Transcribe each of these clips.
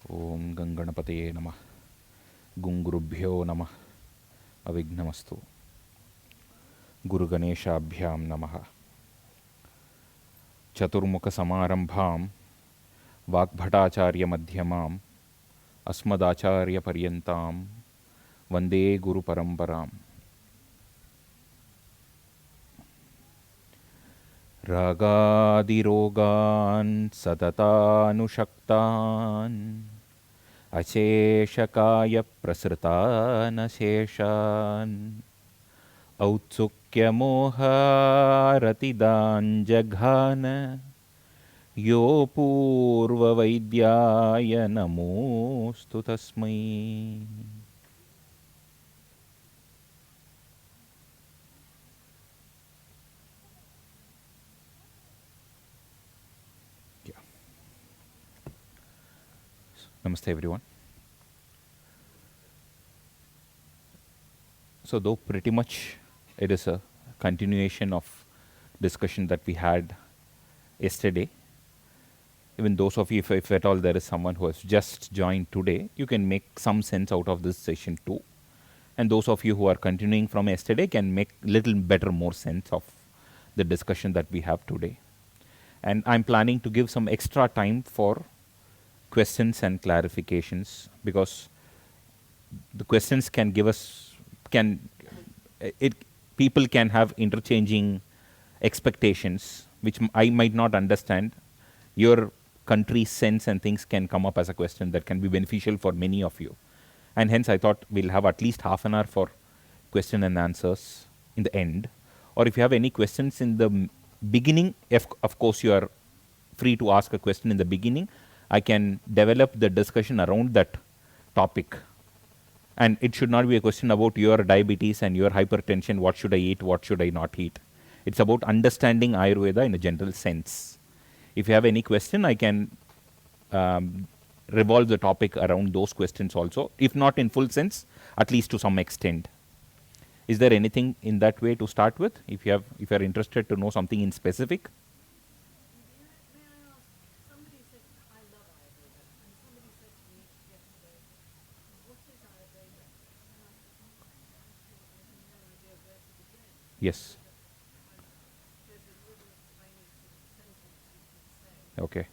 Om Ganganapataye Namah. Gungurubhyo Namah. Avignamastu. Guru Ganesha Abhyam Namaha. Chaturmukha Samarambham. Vagbhatacharya Madhyamam. Asmadacharya Paryantam. Vande Guru Paramparam. Ragadirogan Satatanushaktan. Asheshakaya Prasrtana Sheshan. Autsukya Moha Ratidan Jaghana. Yo Purva Vaidyaya Namostu Tasmai. Namaste everyone. So though pretty much it is a continuation of discussion that we had yesterday, even those of you, if at all there is someone who has just joined today, you can make some sense out of this session too. And those of you who are continuing from yesterday can make little better more sense of the discussion that we have today. And I'm planning to give some extra time for questions and clarifications, because the questions can give us, people can have interchanging expectations, which I might not understand. Your country's sense and things can come up as a question that can be beneficial for many of you. And hence I thought we'll have at least half an hour for question and answers in the end. Or if you have any questions in the beginning, if of course you are free to ask a question in the beginning, I can develop the discussion around that topic. And it should not be a question about your diabetes and your hypertension, what should I eat, what should I not eat. It's about understanding Ayurveda in a general sense. If you have any question, I can revolve the topic around those questions also, if not in full sense, at least to some extent. Is there anything in that way to start with, if you are interested to know something in specific? Yes. Okay.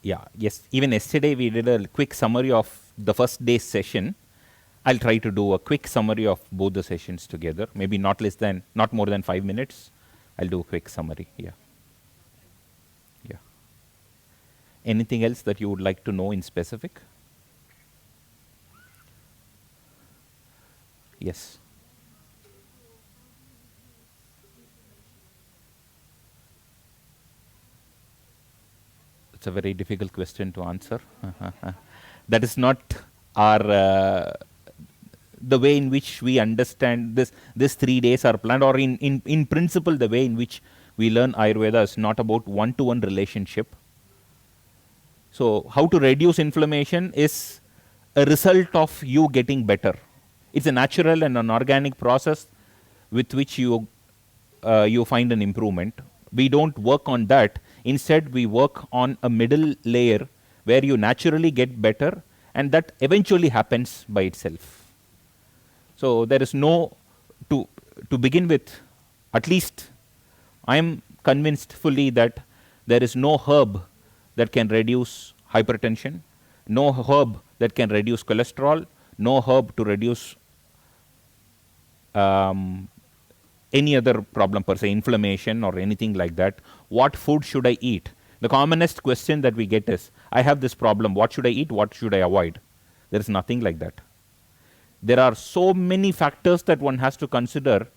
Yeah, yes. Even yesterday we did a quick summary of the first day's session. I'll try to do a quick summary of both the sessions together. Maybe not more than 5 minutes. I'll do a quick summary. Yeah. Yeah. Anything else that you would like to know in specific? Yes. It's a very difficult question to answer. That is not our the way in which we understand this 3 days are planned, or in principle the way in which we learn Ayurveda is not about one-to-one relationship. So how to reduce inflammation is a result of you getting better. It's a natural and an organic process with which you find an improvement. We don't work on that. Instead, we work on a middle layer where you naturally get better, and that eventually happens by itself. So there is no, to begin with, at least I am convinced fully that there is no herb that can reduce hypertension, no herb that can reduce cholesterol, no herb to reduce any other problem per se, inflammation or anything like that. What food should I eat? The commonest question that we get is, I have this problem, what should I eat, what should I avoid? There is nothing like that. There are so many factors that one has to consider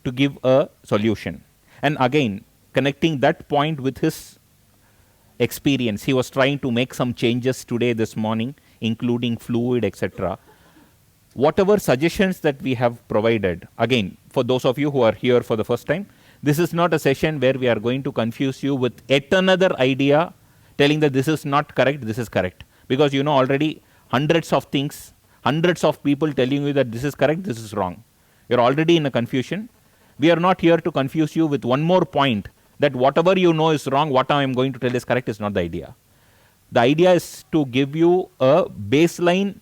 to give a solution. And again, connecting that point with his experience, he was trying to make some changes today, this morning, including fluid, etc. Whatever suggestions that we have provided, again, for those of you who are here for the first time, this is not a session where we are going to confuse you with yet another idea telling that this is not correct, this is correct. Because you know already hundreds of things, hundreds of people telling you that this is correct, this is wrong. You're already in a confusion. We are not here to confuse you with one more point that whatever you know is wrong, what I am going to tell is correct is not the idea. The idea is to give you a baseline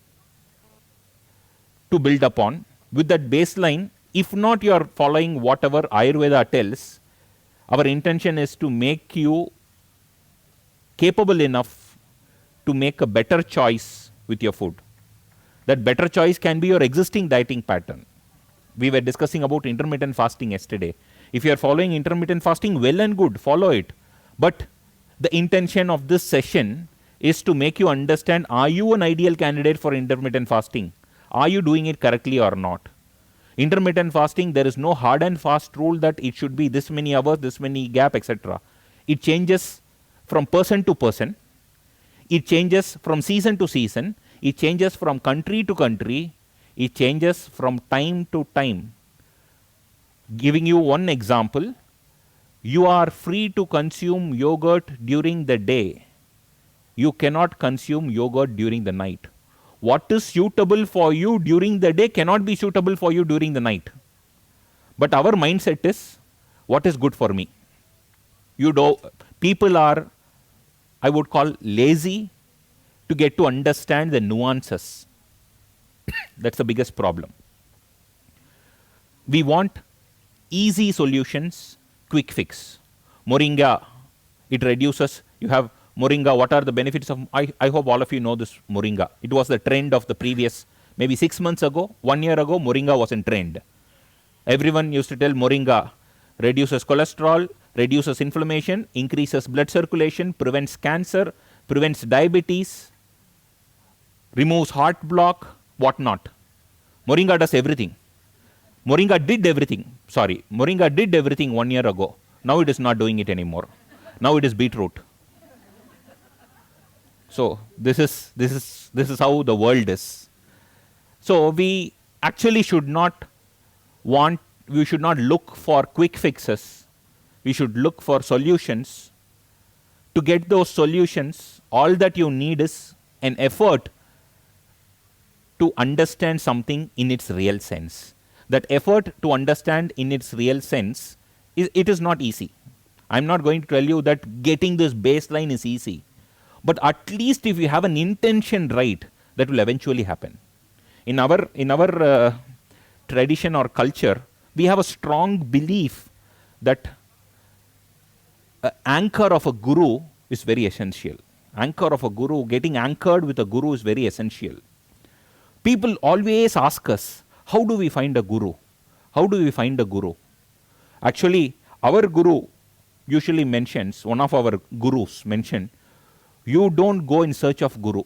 to build upon. With that baseline, if not you are following whatever Ayurveda tells, our intention is to make you capable enough to make a better choice with your food. That better choice can be your existing dieting pattern. We were discussing about intermittent fasting yesterday. If you are following intermittent fasting, well and good, follow it. But the intention of this session is to make you understand, are you an ideal candidate for intermittent fasting? Are you doing it correctly or not? Intermittent fasting, there is no hard and fast rule that it should be this many hours, this many gap, etc. It changes from person to person. It changes from season to season. It changes from country to country. It changes from time to time. Giving you one example, you are free to consume yogurt during the day. You cannot consume yogurt during the night. What is suitable for you during the day cannot be suitable for you during the night. But our mindset is, what is good for me? People are, I would call, lazy to get to understand the nuances. That's the biggest problem. We want easy solutions, quick fix. Moringa, it reduces, you have Moringa, what are the benefits of, I hope all of you know this Moringa. It was the trend of the previous, maybe 6 months ago, 1 year ago, Moringa was in trend. Everyone used to tell Moringa reduces cholesterol, reduces inflammation, increases blood circulation, prevents cancer, prevents diabetes, removes heart block, whatnot. Moringa does everything. Moringa did everything 1 year ago. Now it is not doing it anymore. Now it is beetroot. So this is how the world is. So we actually should not look for quick fixes. We should look for solutions. To get those solutions, all that you need is an effort to understand something in its real sense. That effort to understand in its real sense, it is not easy. I'm not going to tell you that getting this baseline is easy. But at least if you have an intention right, that will eventually happen. In our tradition or culture, we have a strong belief that anchor of a guru is very essential. Anchor of a guru, getting anchored with a guru is very essential. People always ask us, how do we find a guru? How do we find a guru? Actually, our guru usually mentions, one of our gurus mentioned, you don't go in search of guru.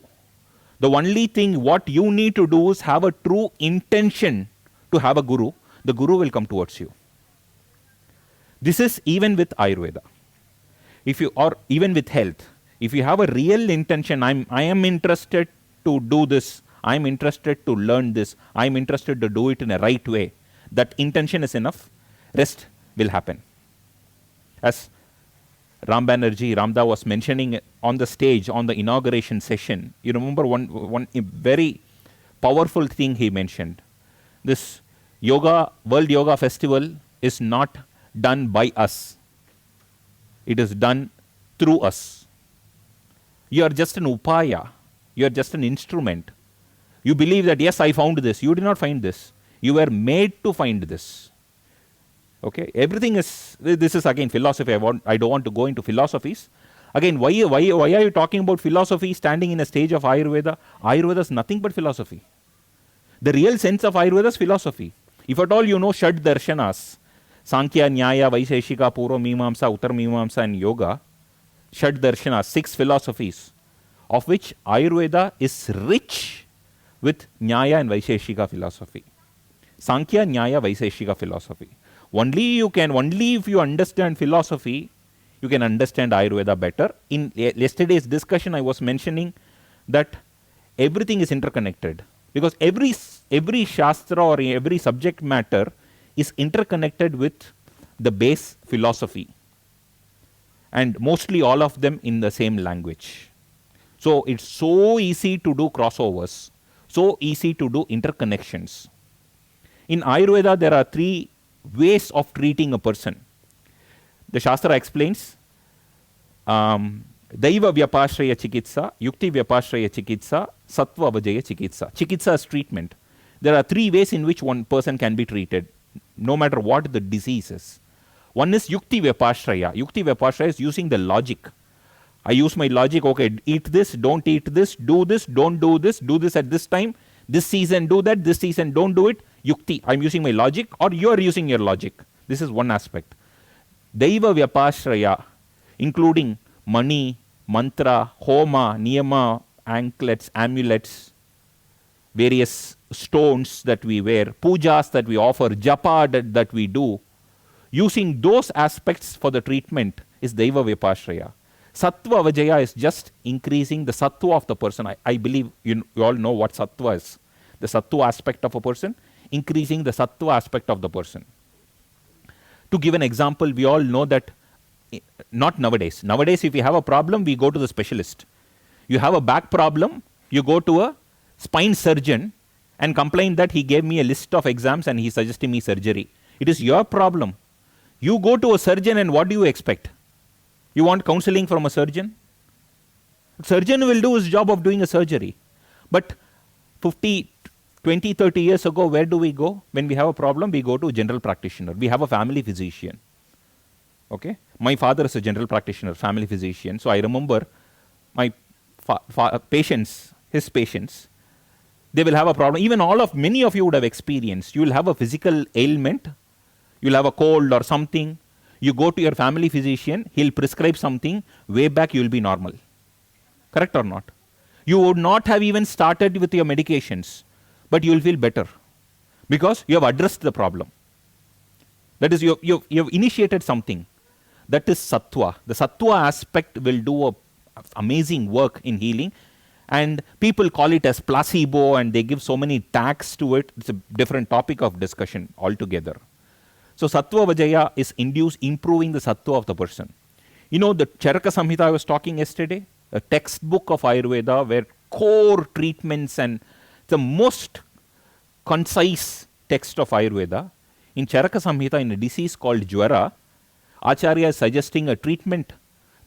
The only thing what you need to do is have a true intention to have a guru. The guru will come towards you. This is even with Ayurveda. Or even with health. If you have a real intention, I am interested to do this. I'm interested to learn this. I'm interested to do it in a right way. That intention is enough. Rest will happen. As Ram Banerjee, Ramda was mentioning on the stage on the inauguration session, you remember one very powerful thing he mentioned. This World Yoga Festival is not done by us. It is done through us. You are just an upaya. You are just an instrument. You believe that, yes, I found this. You did not find this. You were made to find this. Okay, everything is, this is again philosophy. I don't want to go into philosophies. Again, why are you talking about philosophy standing in a stage of Ayurveda? Ayurveda is nothing but philosophy. The real sense of Ayurveda is philosophy. If at all you know Shad Darshanas, Sankhya, Nyaya, Vaisheshika, Purva Mimamsa, Uttar Mimamsa and Yoga, Shad Darshanas, 6 philosophies, of which Ayurveda is rich with Nyaya and Vaisheshika philosophy. Sankhya, Nyaya, Vaisheshika philosophy. Only if you understand philosophy, you can understand Ayurveda better. In yesterday's discussion, I was mentioning that everything is interconnected. Because every Shastra or every subject matter is interconnected with the base philosophy. And mostly all of them in the same language. So it's so easy to do crossovers. So easy to do interconnections. In Ayurveda, there are 3 ways of treating a person. The Shastra explains Daiva Vyapashraya Chikitsa, Yukti Vyapashraya Chikitsa, Sattva Avajaya Chikitsa. Chikitsa is treatment. There are 3 ways in which one person can be treated, no matter what the disease is. One is Yukti Vyapashraya. Yukti Vyapashraya is using the logic. I use my logic, okay, eat this, don't eat this, do don't do this at this time, this season do that, this season don't do it. Yukti, I'm using my logic, or you're using your logic. This is one aspect. Daiva Vyapashraya, including money, mantra, homa, niyama, anklets, amulets, various stones that we wear, pujas that we offer, japa that we do. Using those aspects for the treatment is Daiva Vyapashraya. Sattva Avajaya is just increasing the sattva of the person. I believe you all know what sattva is. The sattva aspect of a person, increasing the sattva aspect of the person. To give an example, we all know that, not nowadays. Nowadays, if you have a problem, we go to the specialist. You have a back problem, you go to a spine surgeon and complain that he gave me a list of exams and he suggested me surgery. It is your problem. You go to a surgeon and what do you expect? You want counseling from a surgeon? Surgeon will do his job of doing a surgery. But 50, 20, 30 years ago, where do we go? When we have a problem, we go to a general practitioner. We have a family physician. Okay? My father is a general practitioner, family physician. So I remember my patients, his patients, they will have a problem. Even many of you would have experienced. You will have a physical ailment. You will have a cold or something. You go to your family physician, he'll prescribe something, way back you will be normal. Correct or not? You would not have even started with your medications, but you will feel better because you have addressed the problem. That is, you have initiated something. That is sattva. The sattva aspect will do amazing work in healing, and people call it as placebo and they give so many tags to it. It's a different topic of discussion altogether. So Sattva Vajaya is improving the Sattva of the person. You know the Charaka Samhita I was talking yesterday? A textbook of Ayurveda where core treatments and the most concise text of Ayurveda. In Charaka Samhita, in a disease called Jwara, Acharya is suggesting a treatment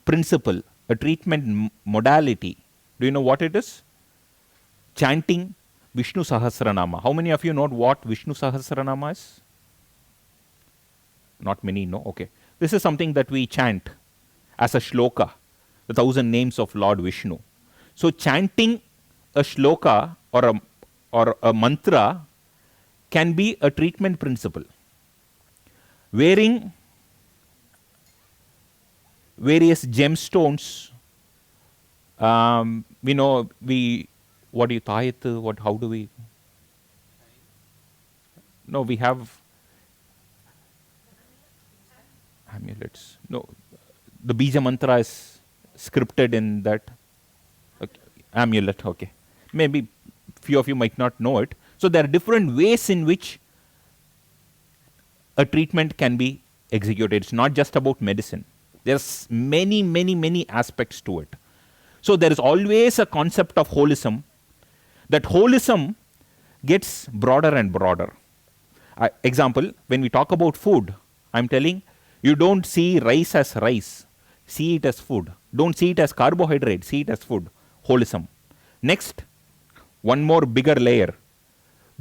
principle, a treatment modality. Do you know what it is? Chanting Vishnu Sahasranama. How many of you know what Vishnu Sahasranama is? Not many know. Okay. This is something that we chant as a shloka, the 1,000 names of Lord Vishnu. So chanting a shloka or a mantra can be a treatment principle. Wearing various gemstones, how do we? No, we have amulets. No, the Bija mantra is scripted in that amulet. Okay, maybe few of you might not know it. So there are different ways in which a treatment can be executed. It's not just about medicine. There's many aspects to it. So there is always a concept of holism. That holism gets broader and broader. Example, when we talk about food, I'm telling you don't see rice as rice. See it as food. Don't see it as carbohydrate. See it as food. Holism. Next, one more bigger layer.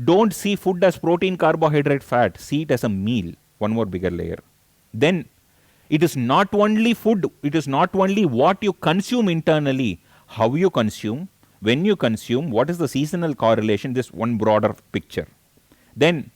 Don't see food as protein, carbohydrate, fat. See it as a meal. One more bigger layer. Then, it is not only food. It is not only what you consume internally. How you consume, when you consume, what is the seasonal correlation. This one broader picture. Then,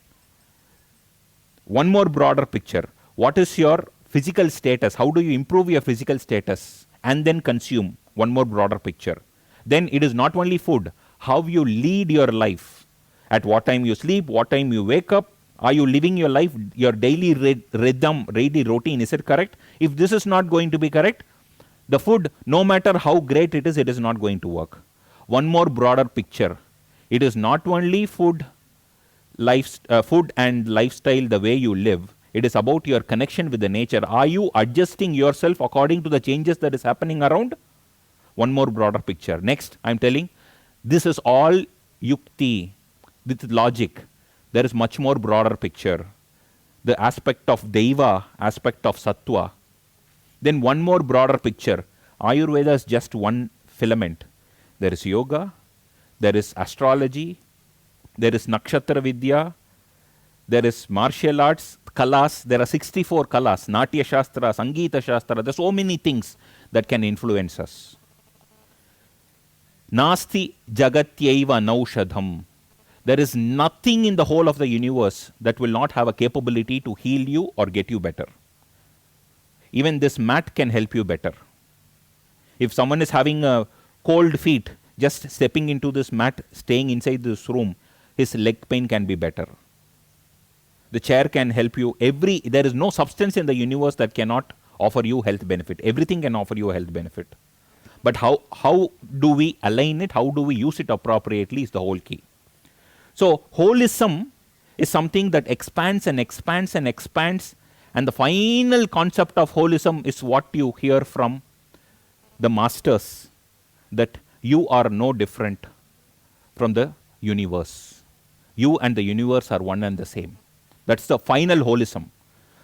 one more broader picture. What is your physical status? How do you improve your physical status? And then consume. One more broader picture. Then it is not only food. How you lead your life. At what time you sleep, what time you wake up. Are you living your life, your daily rhythm, daily routine? Is it correct? If this is not going to be correct, the food, no matter how great it is not going to work. One more broader picture. It is not only food and lifestyle, the way you live. It is about your connection with the nature. Are you adjusting yourself according to the changes that is happening around? One more broader picture. Next, I'm telling, this is all yukti, with logic. There is much more broader picture. The aspect of Deva, aspect of Sattva. Then one more broader picture. Ayurveda is just one filament. There is yoga, there is astrology, there is nakshatra vidya, there is martial arts, kalas. There are 64 kalas, Natya Shastra, Sangeeta Shastra. There are so many things that can influence us. Nasti jagatyaiva naushadham. There is nothing in the whole of the universe that will not have a capability to heal you or get you better. Even this mat can help you better. If someone is having a cold feet, just stepping into this mat, staying inside this room, his leg pain can be better. The chair can help you. There is no substance in the universe that cannot offer you health benefit. Everything can offer you a health benefit. But how do we align it? How do we use it appropriately is the whole key. So holism is something that expands and expands and expands, and the final concept of holism is what you hear from the masters, that you are no different from the universe. You and the universe are one and the same. That's the final holism.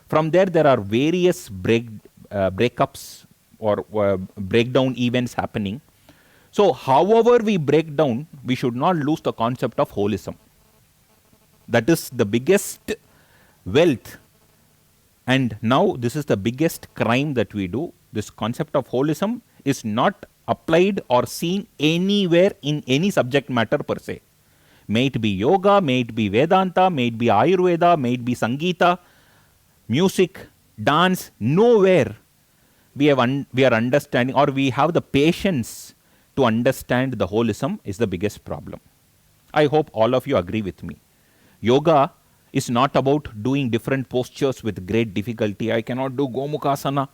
From there are various breakups or breakdown events happening. So however we break down, we should not lose the concept of holism. That is the biggest wealth. And now this is the biggest crime that we do. This concept of holism is not applied or seen anywhere in any subject matter per se. May it be yoga, may it be Vedanta, may it be Ayurveda, may it be Sangeeta, music, dance, nowhere we are understanding, or we have the patience to understand the holism is the biggest problem. I hope all of you agree with me. Yoga is not about doing different postures with great difficulty. I cannot do Gomukhasana.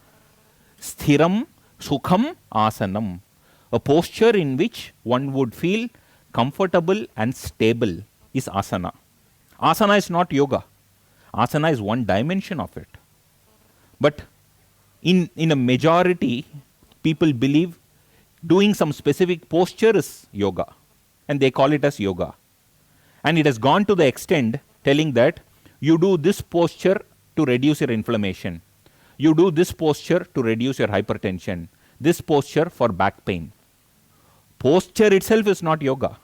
Sthiram Sukham Asanam. A posture in which one would feel comfortable and stable is asana. Asana is not yoga. Asana is one dimension of it. But in a majority, people believe doing some specific posture is yoga, and they call it as yoga. And it has gone to the extent telling that you do this posture to reduce your inflammation. You do this posture to reduce your hypertension. This posture for back pain. Posture itself is not yoga.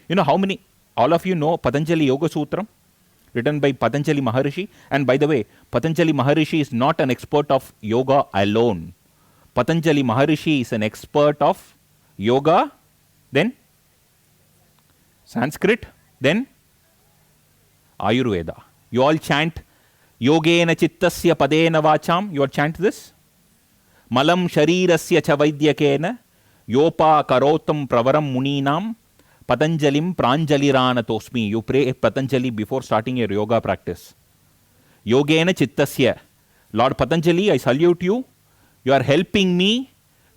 You know how many, all of you know Patanjali Yoga Sutram, written by Patanjali Maharishi. And by the way, Patanjali Maharishi is not an expert of yoga alone. Patanjali Maharishi is an expert of yoga, then Sanskrit, then Ayurveda. You all chant Yogena Chittasya Padena Vacham. You all chant this. Malam Sharirasya Cha Vaidyakena Yopa Karotam Pravaram Muninam Patanjalim Pranjalirana Tosmi. You pray Patanjali before starting your yoga practice. Yogena Chittasya. Lord Patanjali, I salute you. You are helping me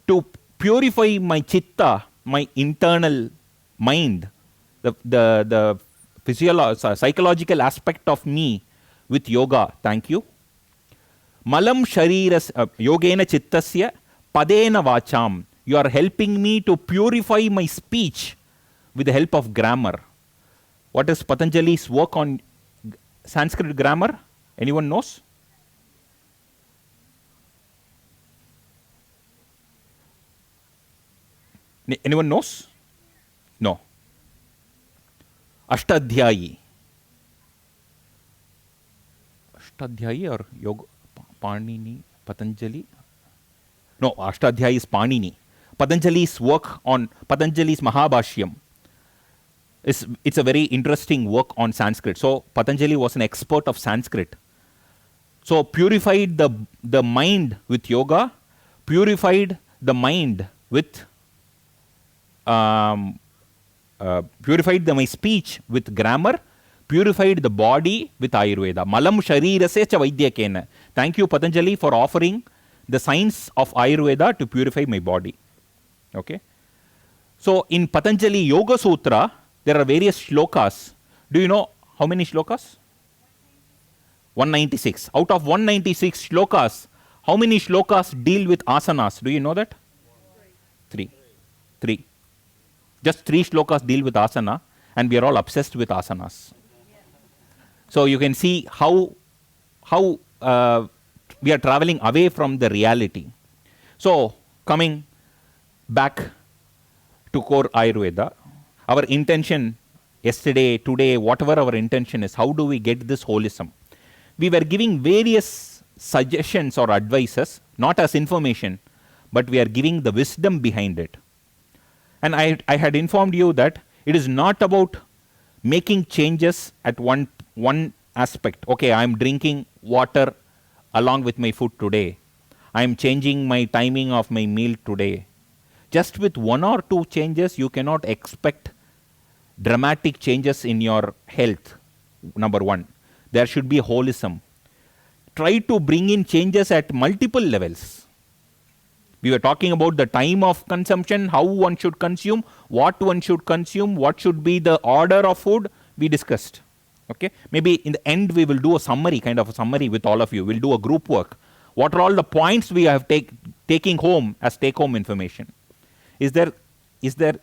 to purify my chitta, my internal mind, the psychological aspect of me with yoga. Thank you. Malam Shariras Yogena Chittasya Padena Vacham. You are helping me to purify my speech with the help of grammar. What is Patanjali's work on Sanskrit grammar? Anyone knows? Anyone knows? No. Ashtadhyayi. Ashtadhyayi or Yoga Panini, Patanjali? No, Ashtadhyayi is Panini. Patanjali's work on Patanjali's Mahabhashyam. It's a very interesting work on Sanskrit. So Patanjali was an expert of Sanskrit. So purified the mind with yoga, purified the mind with purified my speech with grammar, purified the body with Ayurveda. Malam Sharirase Cha Vaidyakena. Thank you, Patanjali, for offering the science of Ayurveda to purify my body. Okay. So in Patanjali Yoga Sutra, there are various shlokas. Do you know how many shlokas? 196. Out of 196 shlokas, how many shlokas deal with asanas? Do you know that? Three. Just 3 shlokas deal with asana, and we are all obsessed with asanas. So you can see how we are traveling away from the reality. So coming back to core Ayurveda, our intention yesterday, today, whatever our intention is, how do we get this holism? We were giving various suggestions or advices, not as information, but we are giving the wisdom behind it. And I had informed you that it is not about making changes at one aspect. Okay, I am drinking water along with my food today. I am changing my timing of my meal today. Just with one or two changes, you cannot expect dramatic changes in your health. Number one, there should be holism. Try to bring in changes at multiple levels. We were talking about the time of consumption, how one should consume, what one should consume, what should be the order of food. We discussed. Okay, maybe in the end we will do a summary, kind of a summary with all of you. We'll do a group work. What are all the points we have taking home as take-home information? Is there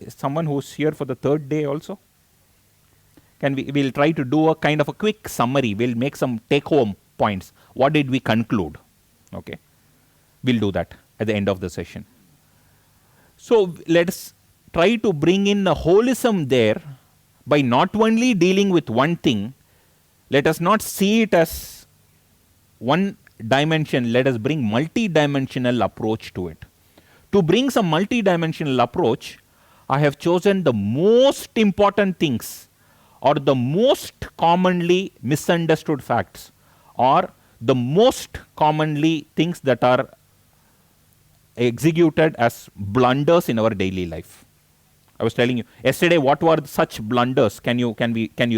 someone who's here for the third day also? We'll try to do a kind of a quick summary. We'll make some take-home points. What did we conclude? Okay, we'll do that at the end of the session. So let's try to bring in a holism there by not only dealing with one thing. Let us not see it as one dimension. Let us bring multi-dimensional approach to it. To bring some multi-dimensional approach, I have chosen the most important things or the most commonly misunderstood facts or the most commonly things that are executed as blunders in our daily life. I was telling you yesterday what were such blunders. Can you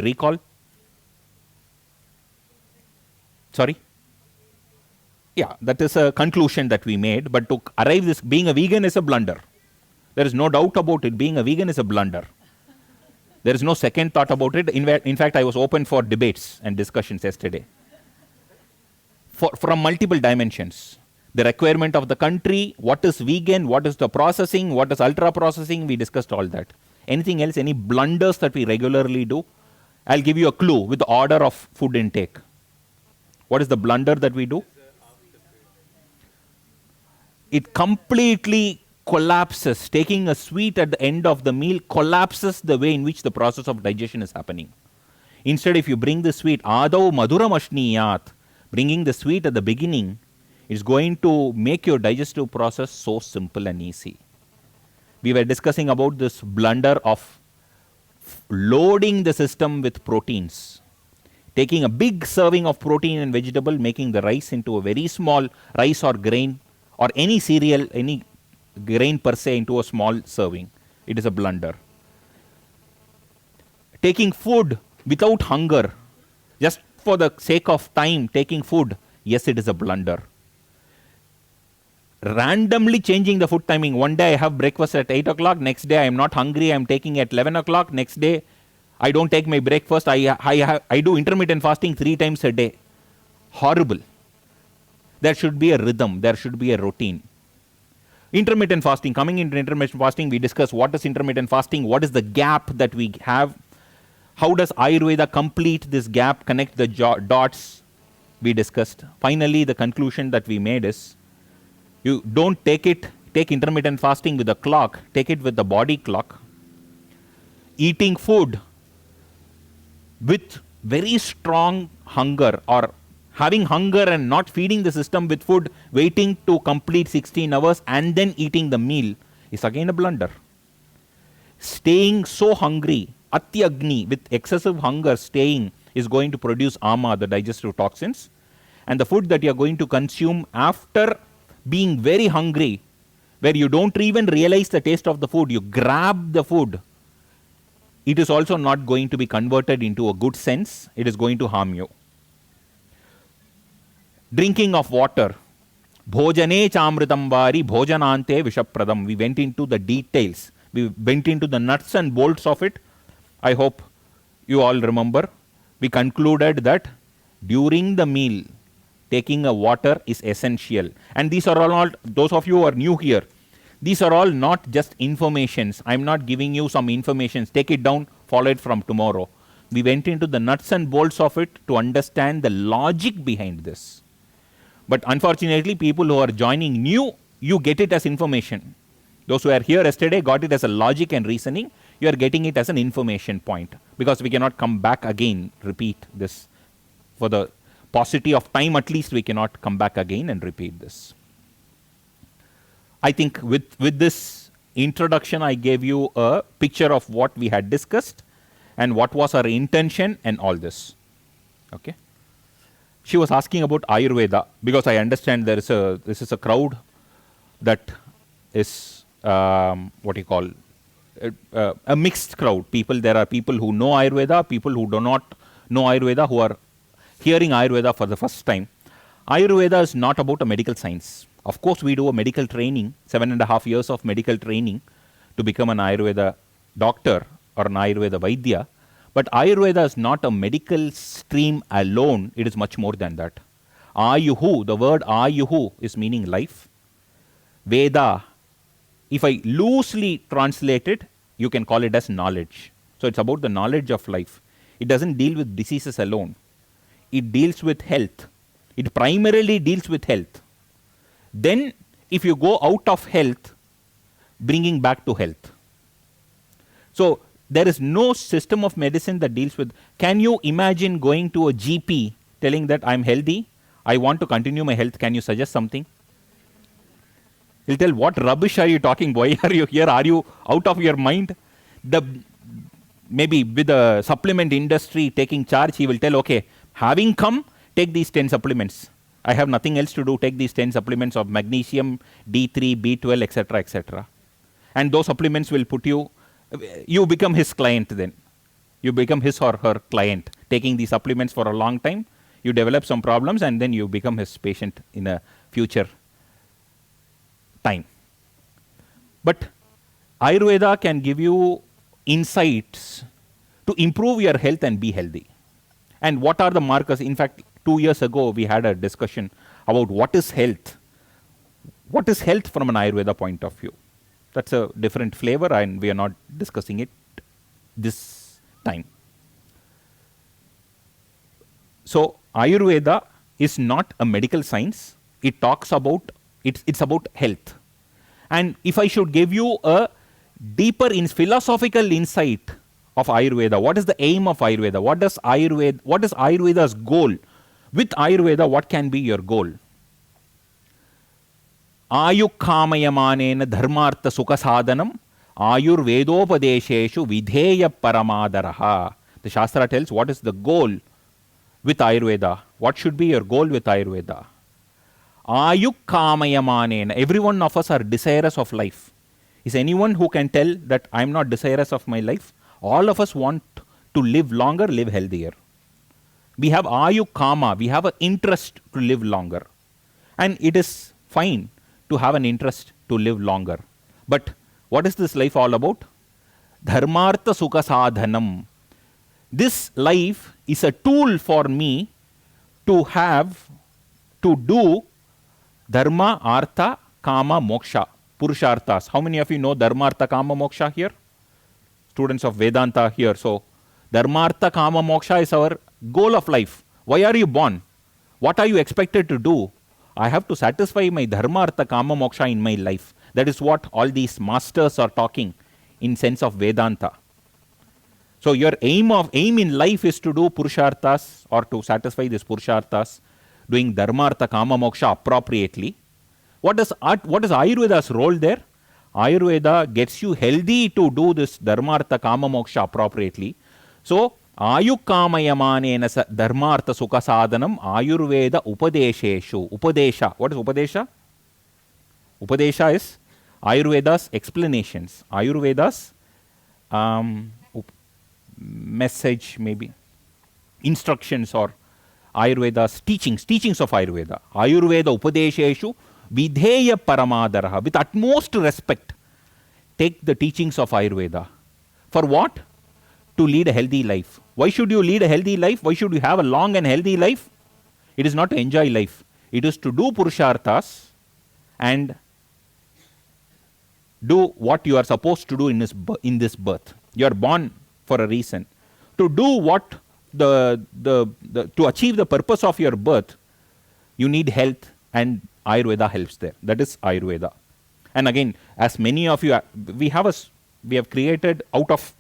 recall? Sorry? Yeah, that is a conclusion that we made, but to arrive this, being a vegan is a blunder. There is no doubt about it. Being a vegan is a blunder. There is no second thought about it. In fact, I was open for debates and discussions yesterday. From multiple dimensions. The requirement of the country, what is vegan, what is the processing, what is ultra processing, we discussed all that. Anything else, any blunders that we regularly do? I'll give you a clue with the order of food intake. What is the blunder that we do? It completely collapses. Taking a sweet at the end of the meal collapses the way in which the process of digestion is happening. Instead, if you bring the sweet, adau maduram ashniyat, bringing the sweet at the beginning, is going to make your digestive process so simple and easy. We were discussing about this blunder of loading the system with proteins. Taking a big serving of protein and vegetable, making the rice into a very small rice or grain or any cereal, any grain per se into a small serving. It is a blunder. Taking food without hunger, just for the sake of time, taking food, yes, it is a blunder. Randomly changing the food timing. One day I have breakfast at 8 o'clock, next day I am not hungry, I am taking at 11 o'clock, next day I don't take my breakfast, I do intermittent fasting 3 times a day. Horrible. There should be a rhythm, there should be a routine. Intermittent fasting, coming into intermittent fasting, we discuss what is intermittent fasting, what is the gap that we have, how does Ayurveda complete this gap, connect the dots, we discussed. Finally, the conclusion that we made is, you don't take intermittent fasting with the clock, take it with the body clock. Eating food with very strong hunger or having hunger and not feeding the system with food, waiting to complete 16 hours and then eating the meal is again a blunder. Staying so hungry, atyagni, with excessive hunger staying is going to produce ama, the digestive toxins. And the food that you are going to consume after being very hungry, where you don't even realize the taste of the food, you grab the food, it is also not going to be converted into a good sense, it is going to harm you. Drinking of water. Bhojane chamritam vari bhojanante vishapradam. We went into the details. We went into the nuts and bolts of it. I hope you all remember. We concluded that during the meal, taking a water is essential. And these are all, those of you who are new here, these are all not just informations. I'm not giving you some informations. Take it down, follow it from tomorrow. We went into the nuts and bolts of it to understand the logic behind this. But unfortunately, people who are joining new, you get it as information. Those who are here yesterday got it as a logic and reasoning. You are getting it as an information point, because we cannot come back again, repeat this. For the paucity of time, at least we cannot come back again and repeat this. I think with this introduction, I gave you a picture of what we had discussed and what was our intention and all this. Okay. She was asking about Ayurveda, because I understand this is a crowd that is what you call a mixed crowd. There are people who know Ayurveda, people who do not know Ayurveda, who are hearing Ayurveda for the first time. Ayurveda is not about a medical science. Of course, we do a medical training, 7.5 years of medical training to become an Ayurveda doctor or an Ayurveda Vaidya. But Ayurveda is not a medical stream alone. It is much more than that. Ayuhu, the word Ayuhu is meaning life. Veda, if I loosely translate it, you can call it as knowledge. So it's about the knowledge of life. It doesn't deal with diseases alone. It deals with health. It primarily deals with health. Then, if you go out of health, bringing back to health. So, there is no system of medicine that deals with. Can you imagine going to a GP telling that I'm healthy, I want to continue my health, can you suggest something? He'll tell, what rubbish are you talking? Why are you here? Are you out of your mind? Maybe with the supplement industry taking charge, he will tell, okay, having come, take these 10 supplements. I have nothing else to do, take these 10 supplements of magnesium, D3, B12, etc., etc. And those supplements will put you become his client then. You become his or her client, taking these supplements for a long time. You develop some problems and then you become his patient in a future time. But Ayurveda can give you insights to improve your health and be healthy. And what are the markers? In fact, 2 years ago, we had a discussion about what is health. What is health from an Ayurveda point of view? That's a different flavor, and we are not discussing it this time. So, Ayurveda is not a medical science. It talks about, it's about health. And if I should give you a deeper philosophical insight of Ayurveda, what is the aim of Ayurveda? What is Ayurveda's goal? With Ayurveda, what can be your goal? Ayukkamayamanena dharmartha sukha sadhanam ayurvedopadesheshu vidheya paramadaraha. The Shastra tells what is the goal with Ayurveda. What should be your goal with Ayurveda? Ayukkamayamanena. Every one of us are desirous of life. Is anyone who can tell that I am not desirous of my life? All of us want to live longer, live healthier. We have Ayukkama, we have an interest to live longer. And it is fine to have an interest to live longer. But what is this life all about? Dharmartha sukha sadhanam. This life is a tool for me to do dharma, artha, kama, moksha, purusharthas. How many of you know dharma, artha, kama, moksha here? Students of Vedanta here. So, dharma, artha, kama, moksha is our goal of life. Why are you born? What are you expected to do? I have to satisfy my dharma, artha, kama, moksha in my life. That is what all these masters are talking in sense of Vedanta. So your aim in life is to do purusharthas or to satisfy these purusharthas, doing dharma, artha, kama, moksha appropriately. What is Ayurveda's role there? Ayurveda gets you healthy to do this dharma, artha, kama, moksha appropriately. So Ayukkamayamanena dharmartha sukha sadhanam ayurveda upadesheshu. Upadesha. What is upadesha? Upadesha is Ayurveda's explanations. Ayurveda's message, maybe instructions, or Ayurveda's teachings of Ayurveda. Ayurveda upadesheshu vidheya paramadaraha. With utmost respect, take the teachings of Ayurveda. For what? To lead a healthy life. Why should you lead a healthy life? Why should you have a long and healthy life? It is not to enjoy life. It is to do purusharthas and do what you are supposed to do in this birth. You are born for a reason. to do what to achieve the purpose of your birth, you need health, and Ayurveda helps there. That is Ayurveda. And again, as many of you, we have created out of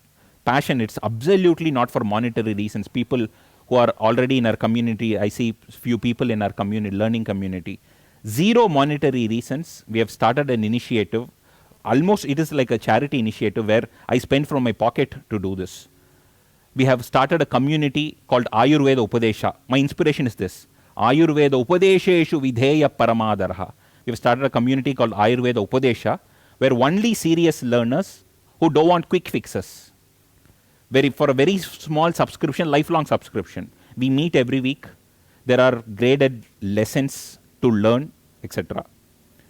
passion. It's absolutely not for monetary reasons. People who are already in our community, I see few people in our community, learning community, zero monetary reasons. We have started an initiative. Almost it is like a charity initiative where I spend from my pocket to do this. We have started a community called Ayurveda Upadesha. My inspiration is this: Ayurveda Upadesheshu Vidheya Paramadaraha. We have started a community called Ayurveda Upadesha, where only serious learners who don't want quick fixes, for a very small subscription, lifelong subscription. We meet every week. There are graded lessons to learn, etc.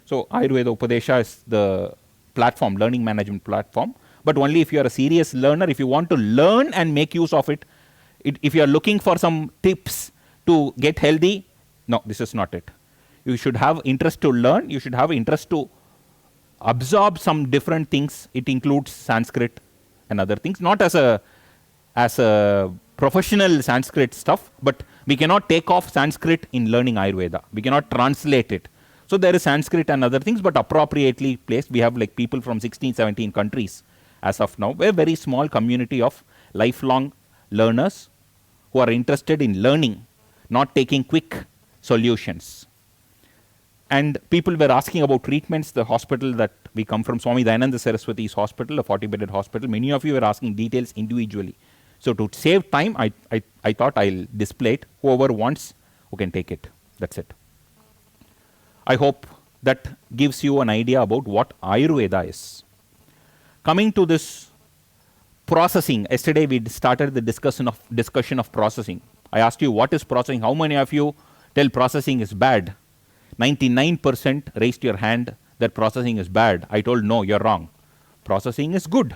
So Ayurveda Upadesha is the platform, learning management platform. But only if you are a serious learner, if you want to learn and make use of it, if you are looking for some tips to get healthy, no, this is not it. You should have interest to learn. You should have interest to absorb some different things. It includes Sanskrit and other things, not as a professional Sanskrit stuff, but we cannot take off Sanskrit in learning Ayurveda. We cannot translate it. So there is Sanskrit and other things, but appropriately placed. We have like people from 16, 17 countries as of now. A very small community of lifelong learners who are interested in learning, not taking quick solutions. And people were asking about treatments. The hospital that we come from, Swami Dayananda Saraswati's hospital, a 40-bedded hospital, many of you were asking details individually. So to save time, I thought I'll display it. Whoever wants, who can take it. That's it. I hope that gives you an idea about what Ayurveda is. Coming to this processing, yesterday we started the discussion of processing. I asked you what is processing. How many of you tell processing is bad? 99% raised your hand that processing is bad. I told no, you're wrong. Processing is good.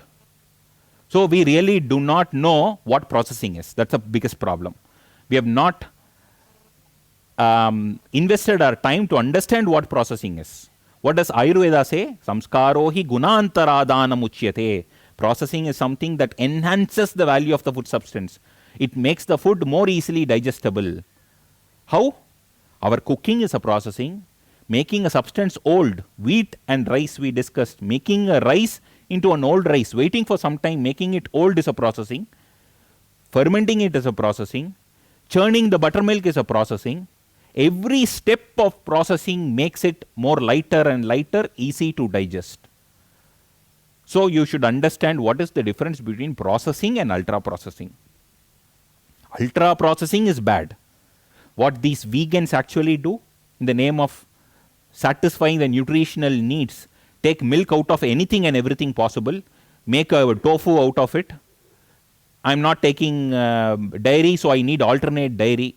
So we really do not know what processing is. That's the biggest problem. We have not invested our time to understand what processing is. What does Ayurveda say? Samskaro hi gunantaradanam uchyate. Processing is something that enhances the value of the food substance. It makes the food more easily digestible. How? Our cooking is a processing. Making a substance old, wheat and rice we discussed. Making a rice into an old rice, waiting for some time, making it old is a processing. Fermenting it is a processing. Churning the buttermilk is a processing. Every step of processing makes it more lighter and lighter, easy to digest. So you should understand what is the difference between processing and ultra processing. Ultra processing is bad. What these vegans actually do in the name of satisfying the nutritional needs, take milk out of anything and everything possible, make a tofu out of it. I'm not taking dairy, so I need alternate dairy.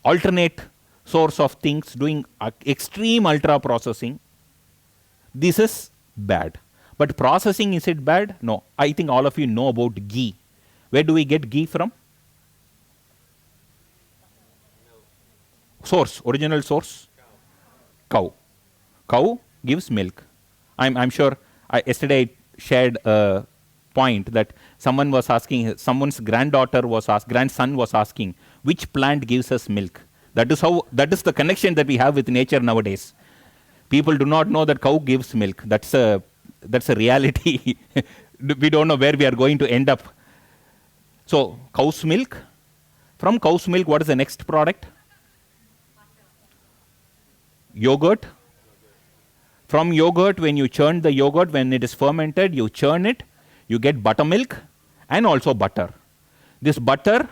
Alternate source of things, doing extreme ultra processing. This is bad. But processing, is it bad? No. I think all of you know about ghee. Where do we get ghee from? Source, original source? Cow. Cow gives milk. I'm sure yesterday I shared a point that someone was asking, someone's grandson was asking, which plant gives us milk? That is the connection that we have with nature nowadays. People do not know that cow gives milk. That's a reality. We don't know where we are going to end up. So cow's milk. From cow's milk, what is the next product? Yogurt. From yogurt, when you churn the yogurt, when it is fermented, you churn it, you get buttermilk and also butter. This butter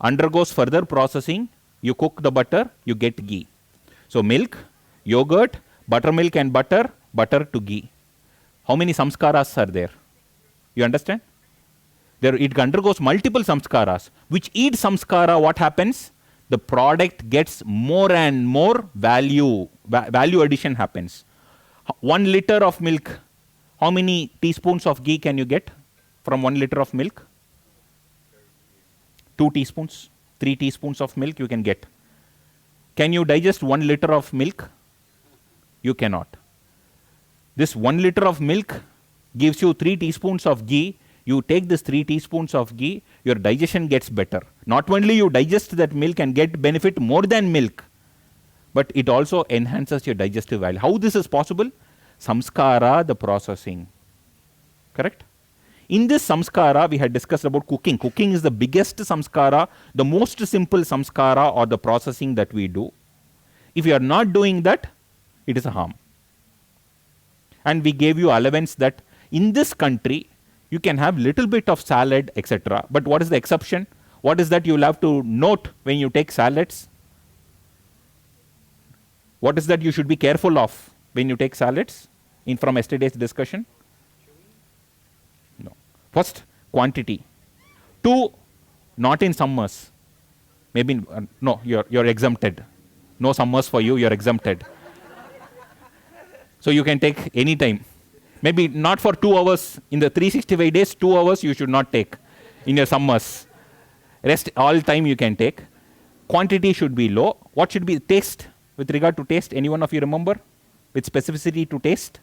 undergoes further processing. You cook the butter, you get ghee. So milk, yogurt, buttermilk and butter to ghee. How many samskaras are there? You understand? It undergoes multiple samskaras. Which each samskara, what happens? The product gets more and more value. Value addition happens. 1 liter of milk, how many teaspoons of ghee can you get from 1 liter of milk? 2 teaspoons, 3 teaspoons of milk you can get. Can you digest 1 liter of milk? You cannot. This 1 liter of milk gives you 3 teaspoons of ghee. You take this 3 teaspoons of ghee, your digestion gets better. Not only you digest that milk and get benefit more than milk, but it also enhances your digestive value. How this is possible? Samskara, the processing. Correct? In this samskara, we had discussed about cooking. Cooking is the biggest samskara, the most simple samskara or the processing that we do. If you are not doing that, it is a harm. And we gave you allowance that in this country, you can have little bit of salad, etc. But what is the exception? What is that you will have to note when you take salads? What is that you should be careful of when you take salads from yesterday's discussion? No. First, quantity. 2, not in summers. Maybe, no, you're exempted. No summers for you, you're exempted. So you can take any time. Maybe not for 2 hours. In the 365 days, 2 hours you should not take in your summers. Rest all time you can take. Quantity should be low. What should be taste? With regard to taste, any one of you remember? With specificity to taste?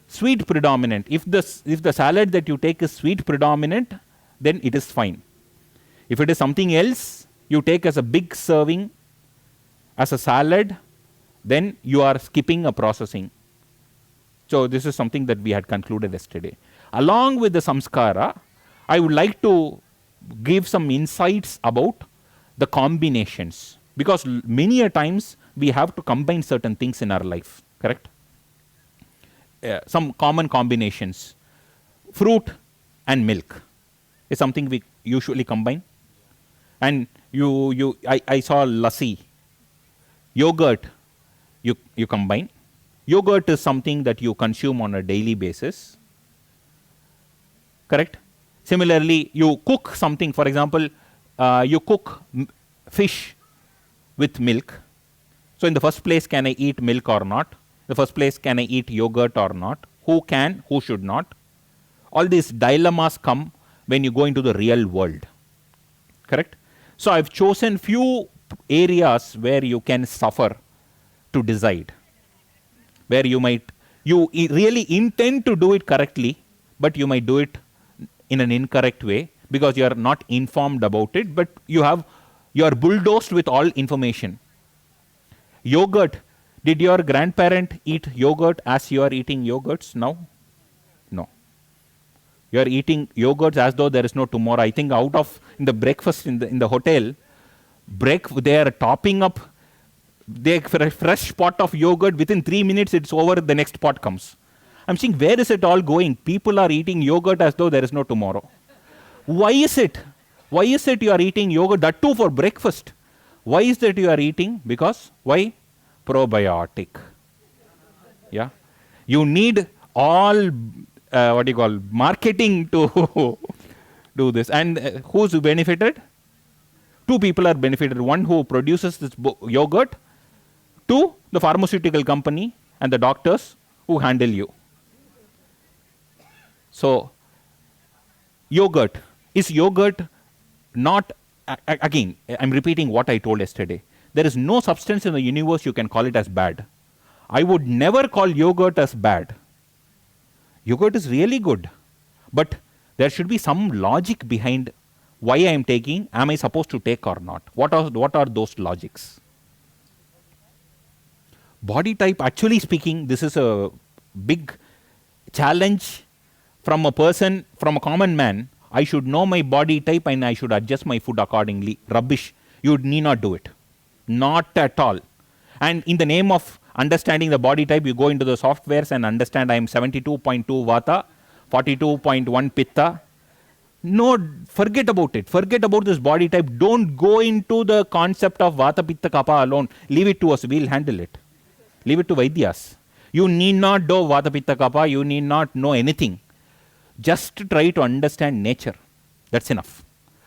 Sweet predominant. If the salad that you take is sweet predominant, then it is fine. If it is something else, you take as a big serving, as a salad, then you are skipping a processing. So this is something that we had concluded yesterday. Along with the samskara, I would like to give some insights about the combinations. Because many a times we have to combine certain things in our life, correct? Some common combinations. Fruit and milk is something we usually combine. And I saw lassi. Yogurt, you combine. Yogurt is something that you consume on a daily basis. Correct? Similarly, you cook something. For example, you cook fish with milk. So in the first place, can I eat milk or not? In the first place, can I eat yogurt or not? Who can, who should not? All these dilemmas come when you go into the real world. Correct? So I've chosen few areas where you can suffer to decide. Where you really intend to do it correctly, but you might do it in an incorrect way because you are not informed about it, but you are bulldozed with all information. Yogurt. Did your grandparent eat yogurt as you are eating yogurts now? No. You are eating yogurts as though there is no tomorrow. I think in the breakfast in the hotel, they are topping up a fresh pot of yogurt. Within 3 minutes, it's over. The next pot comes. I'm saying, where is it all going? People are eating yogurt as though there is no tomorrow. Why is it? Why is it you are eating yogurt? That too for breakfast. Why is that you are eating? Because why? Probiotic. Yeah. You need all marketing to do this. And who's benefited? 2 people are benefited. One who produces this yogurt, 2 the pharmaceutical company and the doctors who handle you. So yogurt. Is yogurt not, again, I'm repeating what I told yesterday. There is no substance in the universe you can call it as bad. I would never call yogurt as bad. Yogurt is really good. But there should be some logic behind why I am taking, am I supposed to take or not? What are those logics? Body type, actually speaking, this is a big challenge from a person, from a common man. I should know my body type and I should adjust my food accordingly. Rubbish. You need not do it. Not at all. And in the name of understanding the body type, you go into the softwares and understand I am 72.2 Vata, 42.1 Pitta. No, forget about it. Forget about this body type. Don't go into the concept of Vata, Pitta, Kapha alone. Leave it to us. We'll handle it. Leave it to Vaidyas. You need not know Vata, Pitta, Kapha. You need not know anything. Just try to understand nature. That's enough.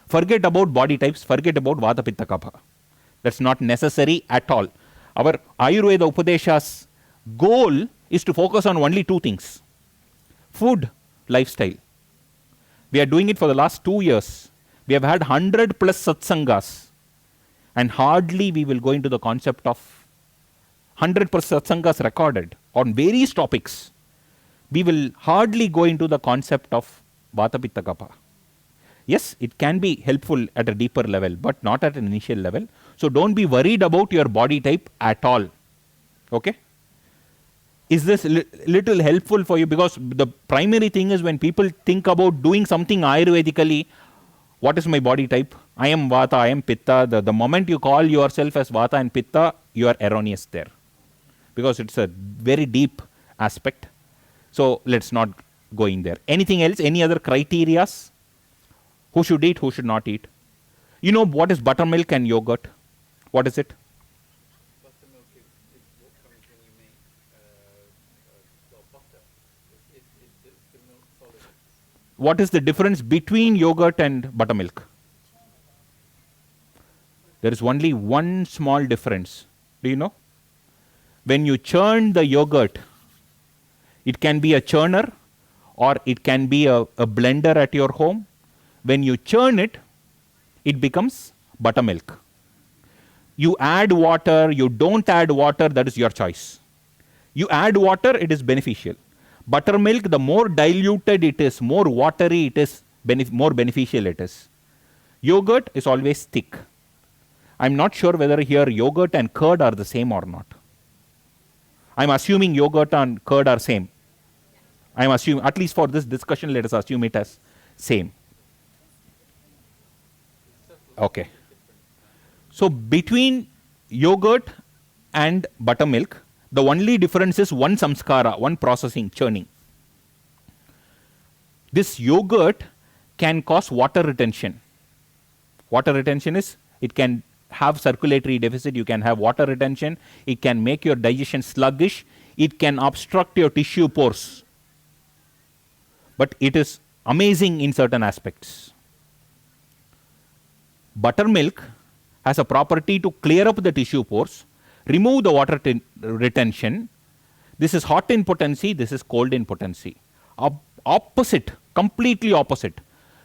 Forget about body types. Forget about Vata, Pitta, Kapha. That's not necessary at all. Our Ayurveda Upadesha's goal is to focus on only 2 things. Food, lifestyle. We are doing it for the last 2 years. We have had 100+ satsangas. And hardly we will go into the concept of 100+ satsangas recorded on various topics. We will hardly go into the concept of Vata Pitta Kapha. Yes, it can be helpful at a deeper level, but not at an initial level. So don't be worried about your body type at all. Okay? Is this little helpful for you? Because the primary thing is when people think about doing something Ayurvedically, what is my body type? I am Vata, I am Pitta. The moment you call yourself as Vata and Pitta, you are erroneous there. Because it's a very deep aspect. So let's not go in there. Anything else? Any other criterias? Who should eat, who should not eat? You know what is buttermilk and yogurt? What is it? Buttermilk is what comes when you make butter. It's the milk solid. What is the difference between yogurt and buttermilk? There is only one small difference. Do you know? When you churn the yogurt, it can be a churner or it can be a blender at your home. When you churn it, it becomes buttermilk. You add water, you don't add water, that is your choice. You add water, it is beneficial. Buttermilk, the more diluted it is, more watery it is, more beneficial it is. Yogurt is always thick. I'm not sure whether here yogurt and curd are the same or not. I'm assuming yogurt and curd are same. I'm assuming, at least for this discussion, let us assume it as same. Okay. So between yogurt and buttermilk, the only difference is one samskara, one processing, churning. This yogurt can cause water retention. Water retention is, it can have circulatory deficit, you can have water retention, it can make your digestion sluggish, it can obstruct your tissue pores. But it is amazing in certain aspects. Buttermilk has a property to clear up the tissue pores, remove the water retention. This is hot in potency, this is cold in potency. Opposite, completely opposite.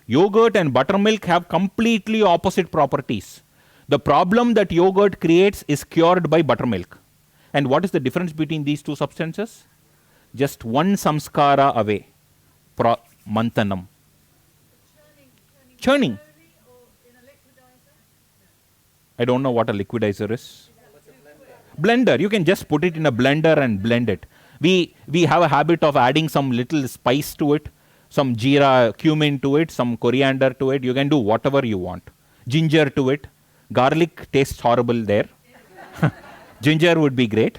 Yogurt and buttermilk have completely opposite properties. The problem that yogurt creates is cured by buttermilk. And what is the difference between these two substances? Just one samskara away. Manthanam. Churning. I don't know what a liquidizer is. Blender. You can just put it in a blender and blend it. We have a habit of adding some little spice to it, some jeera, cumin to it, some coriander to it. You can do whatever you want. Ginger to it. Garlic tastes horrible there. Ginger would be great.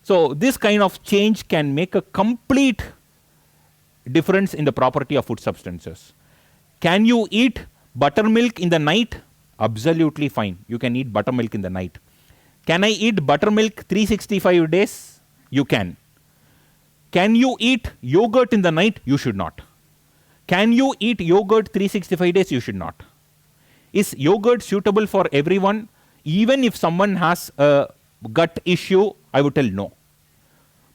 So this kind of change can make a complete difference in the property of food substances. Can you eat buttermilk in the night? Absolutely fine. You can eat buttermilk in the night. Can I eat buttermilk 365 days? You can. Can you eat yogurt in the night? You should not. Can you eat yogurt 365 days? You should not. Is yogurt suitable for everyone? Even if someone has a gut issue, I would tell no.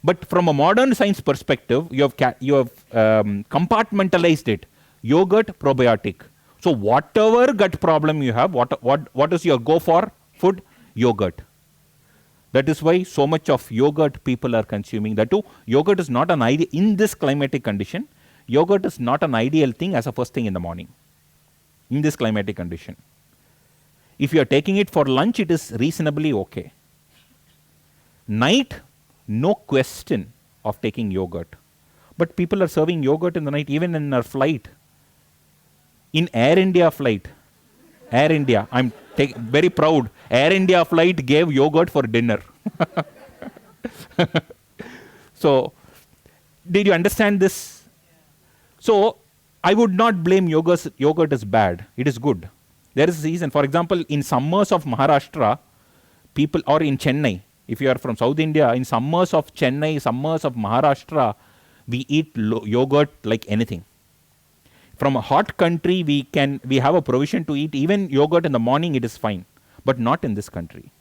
But from a modern science perspective, you have compartmentalized it. Yogurt, probiotic. So whatever gut problem you have, what is your go for food? Yogurt. That is why so much of yogurt people are consuming. That too, yogurt is not an ideal, in this climatic condition, yogurt is not an ideal thing as a first thing in the morning. In this climatic condition. If you are taking it for lunch, it is reasonably okay. Night, no question of taking yogurt. But people are serving yogurt in the night, even in our flight. In Air India flight, Air India, I'm very proud, Air India flight gave yogurt for dinner. So, did you understand this? So, I would not blame yogurt as bad. It is good. There is a reason. For example, in summers of Maharashtra, people, or in Chennai, if you are from South India, in summers of Chennai, summers of Maharashtra, we eat yogurt like anything. From a hot country, we have a provision to eat even yogurt in the morning, it is fine. But not in this country.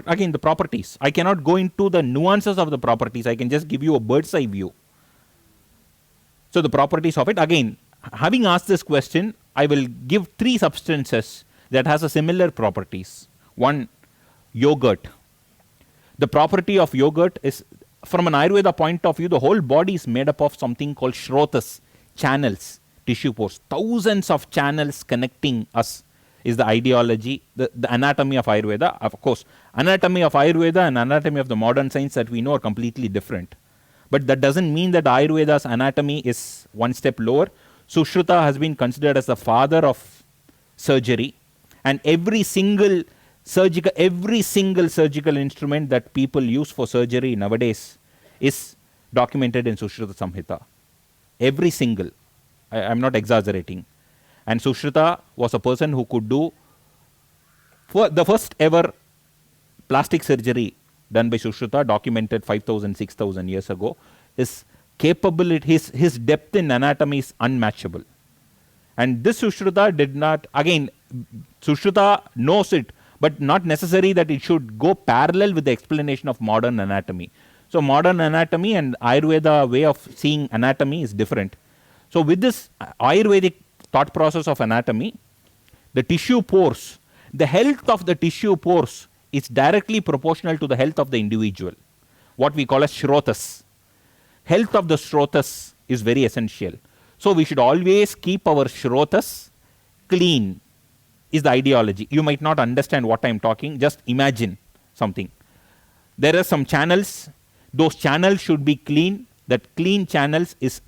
Again, the properties. I cannot go into the nuances of the properties. I can just give you a bird's eye view. So the properties of it, again, having asked this question, I will give 3 substances that has a similar properties. One, yogurt. The property of yogurt is from an Ayurveda point of view, the whole body is made up of something called shrotas, channels, tissue pores. Thousands of channels connecting us is the ideology, the anatomy of Ayurveda. Of course, anatomy of Ayurveda and anatomy of the modern science that we know are completely different. But that doesn't mean that Ayurveda's anatomy is one step lower. Sushruta has been considered as the father of surgery, and every single surgical instrument that people use for surgery nowadays is documented in Sushruta Samhita. Every single. I'm not exaggerating. And Sushruta was a person who could do the first ever plastic surgery done by Sushruta, documented 5,000, 6,000 years ago. His capability, his depth in anatomy is unmatchable. And this Sushruta did not, again, Sushruta knows it, but not necessary that it should go parallel with the explanation of modern anatomy. So modern anatomy and Ayurveda way of seeing anatomy is different. So with this Ayurvedic thought process of anatomy, the tissue pores, the health of the tissue pores is directly proportional to the health of the individual, what we call as shrotas. Health of the shrotas is very essential. So we should always keep our shrotas clean, is the ideology. You might not understand what I'm talking, just imagine something. There are some channels, those channels should be clean. That clean channels is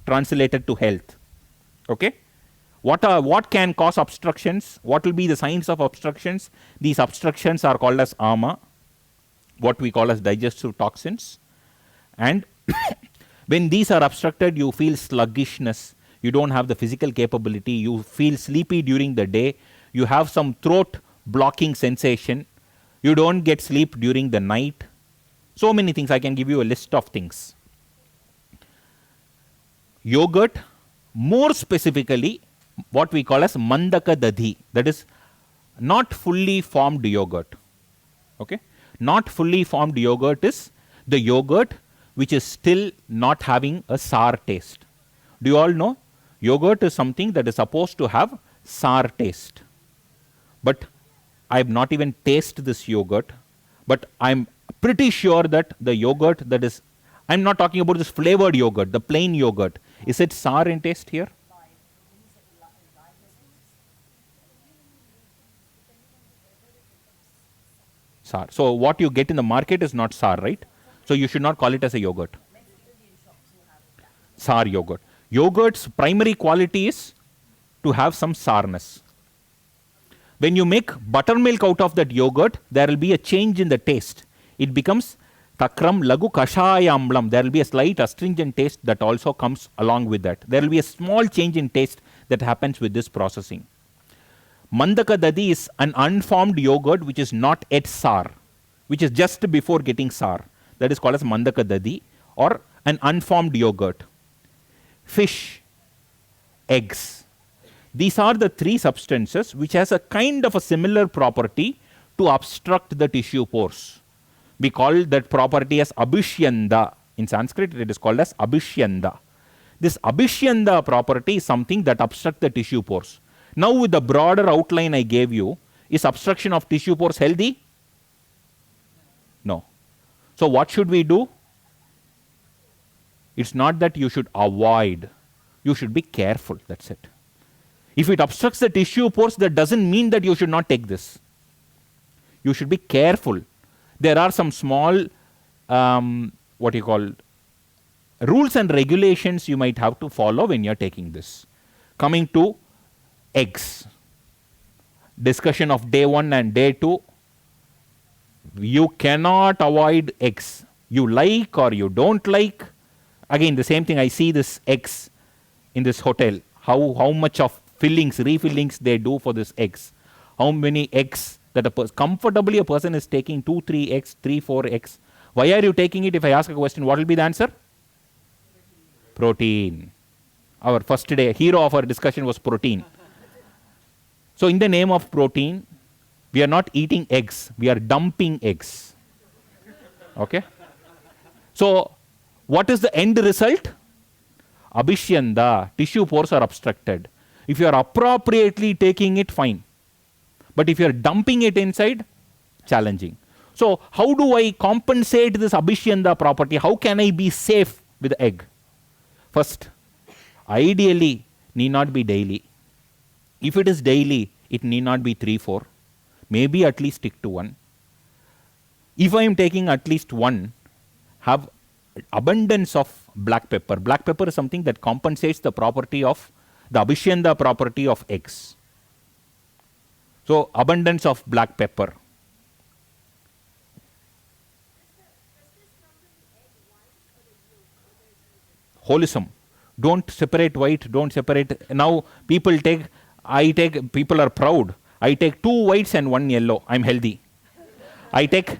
translated to health. Okay? What can cause obstructions? What will be the signs of obstructions? These obstructions are called as ama, what we call as digestive toxins. And when these are obstructed, you feel sluggishness. You don't have the physical capability. You feel sleepy during the day. You have some throat blocking sensation. You don't get sleep during the night. So many things. I can give you a list of things. Yogurt, more specifically, what we call as mandaka dadhi, that is not fully formed yogurt. Okay? Not fully formed yogurt is the yogurt which is still not having a sour taste. Do you all know? Yogurt is something that is supposed to have sour taste. But I have not even tasted this yogurt, but I'm pretty sure that the yogurt that is, I'm not talking about this flavored yogurt, the plain yogurt. Is it sour in taste here? Sour. So what you get in the market is not sour, right? So you should not call it as a yogurt. Sour yogurt. Yogurt's primary quality is to have some sourness. When you make buttermilk out of that yogurt, there will be a change in the taste. It becomes takram lagu kashayamlam. There will be a slight astringent taste that also comes along with that. There will be a small change in taste that happens with this processing. Mandaka dadi is an unformed yogurt which is not yet sour, which is just before getting sour. That is called as mandaka dadi, or an unformed yogurt. Fish, eggs. These are the three substances which has a kind of a similar property to obstruct the tissue pores. We call that property as abhishyanda. In Sanskrit, it is called as abhishyanda. This abhishyanda property is something that obstructs the tissue pores. Now, with the broader outline I gave you, is obstruction of tissue pores healthy? No. So, what should we do? It's not that you should avoid. You should be careful. That's it. If it obstructs the tissue pores, that doesn't mean that you should not take this. You should be careful. There are some small, rules and regulations you might have to follow when you're taking this. Coming to eggs. Discussion of day 1 and day 2. You cannot avoid eggs. You like or you don't like. Again, the same thing. I see this eggs in this hotel. How much of fillings, refillings they do for this eggs. How many eggs that comfortably a person is taking 2, 3 eggs, 3, 4 eggs. Why are you taking it? If I ask a question, what will be the answer? Protein. Our first day, hero of our discussion was protein. So in the name of protein, we are not eating eggs, we are dumping eggs. Okay? So what is the end result? Abhishyanda, tissue pores are obstructed. If you are appropriately taking it, fine. But if you are dumping it inside, challenging. So how do I compensate this abhishyanda property? How can I be safe with egg? First, ideally, need not be daily. If it is daily, it need not be 3, 4. Maybe at least stick to 1. If I am taking at least 1, have abundance of black pepper. Black pepper is something that compensates the property of the abhishyanda property of eggs. So abundance of black pepper. Wholesome. Don't separate white, don't separate. Now people people are proud. I take 2 whites and 1 yellow. I'm healthy. I take,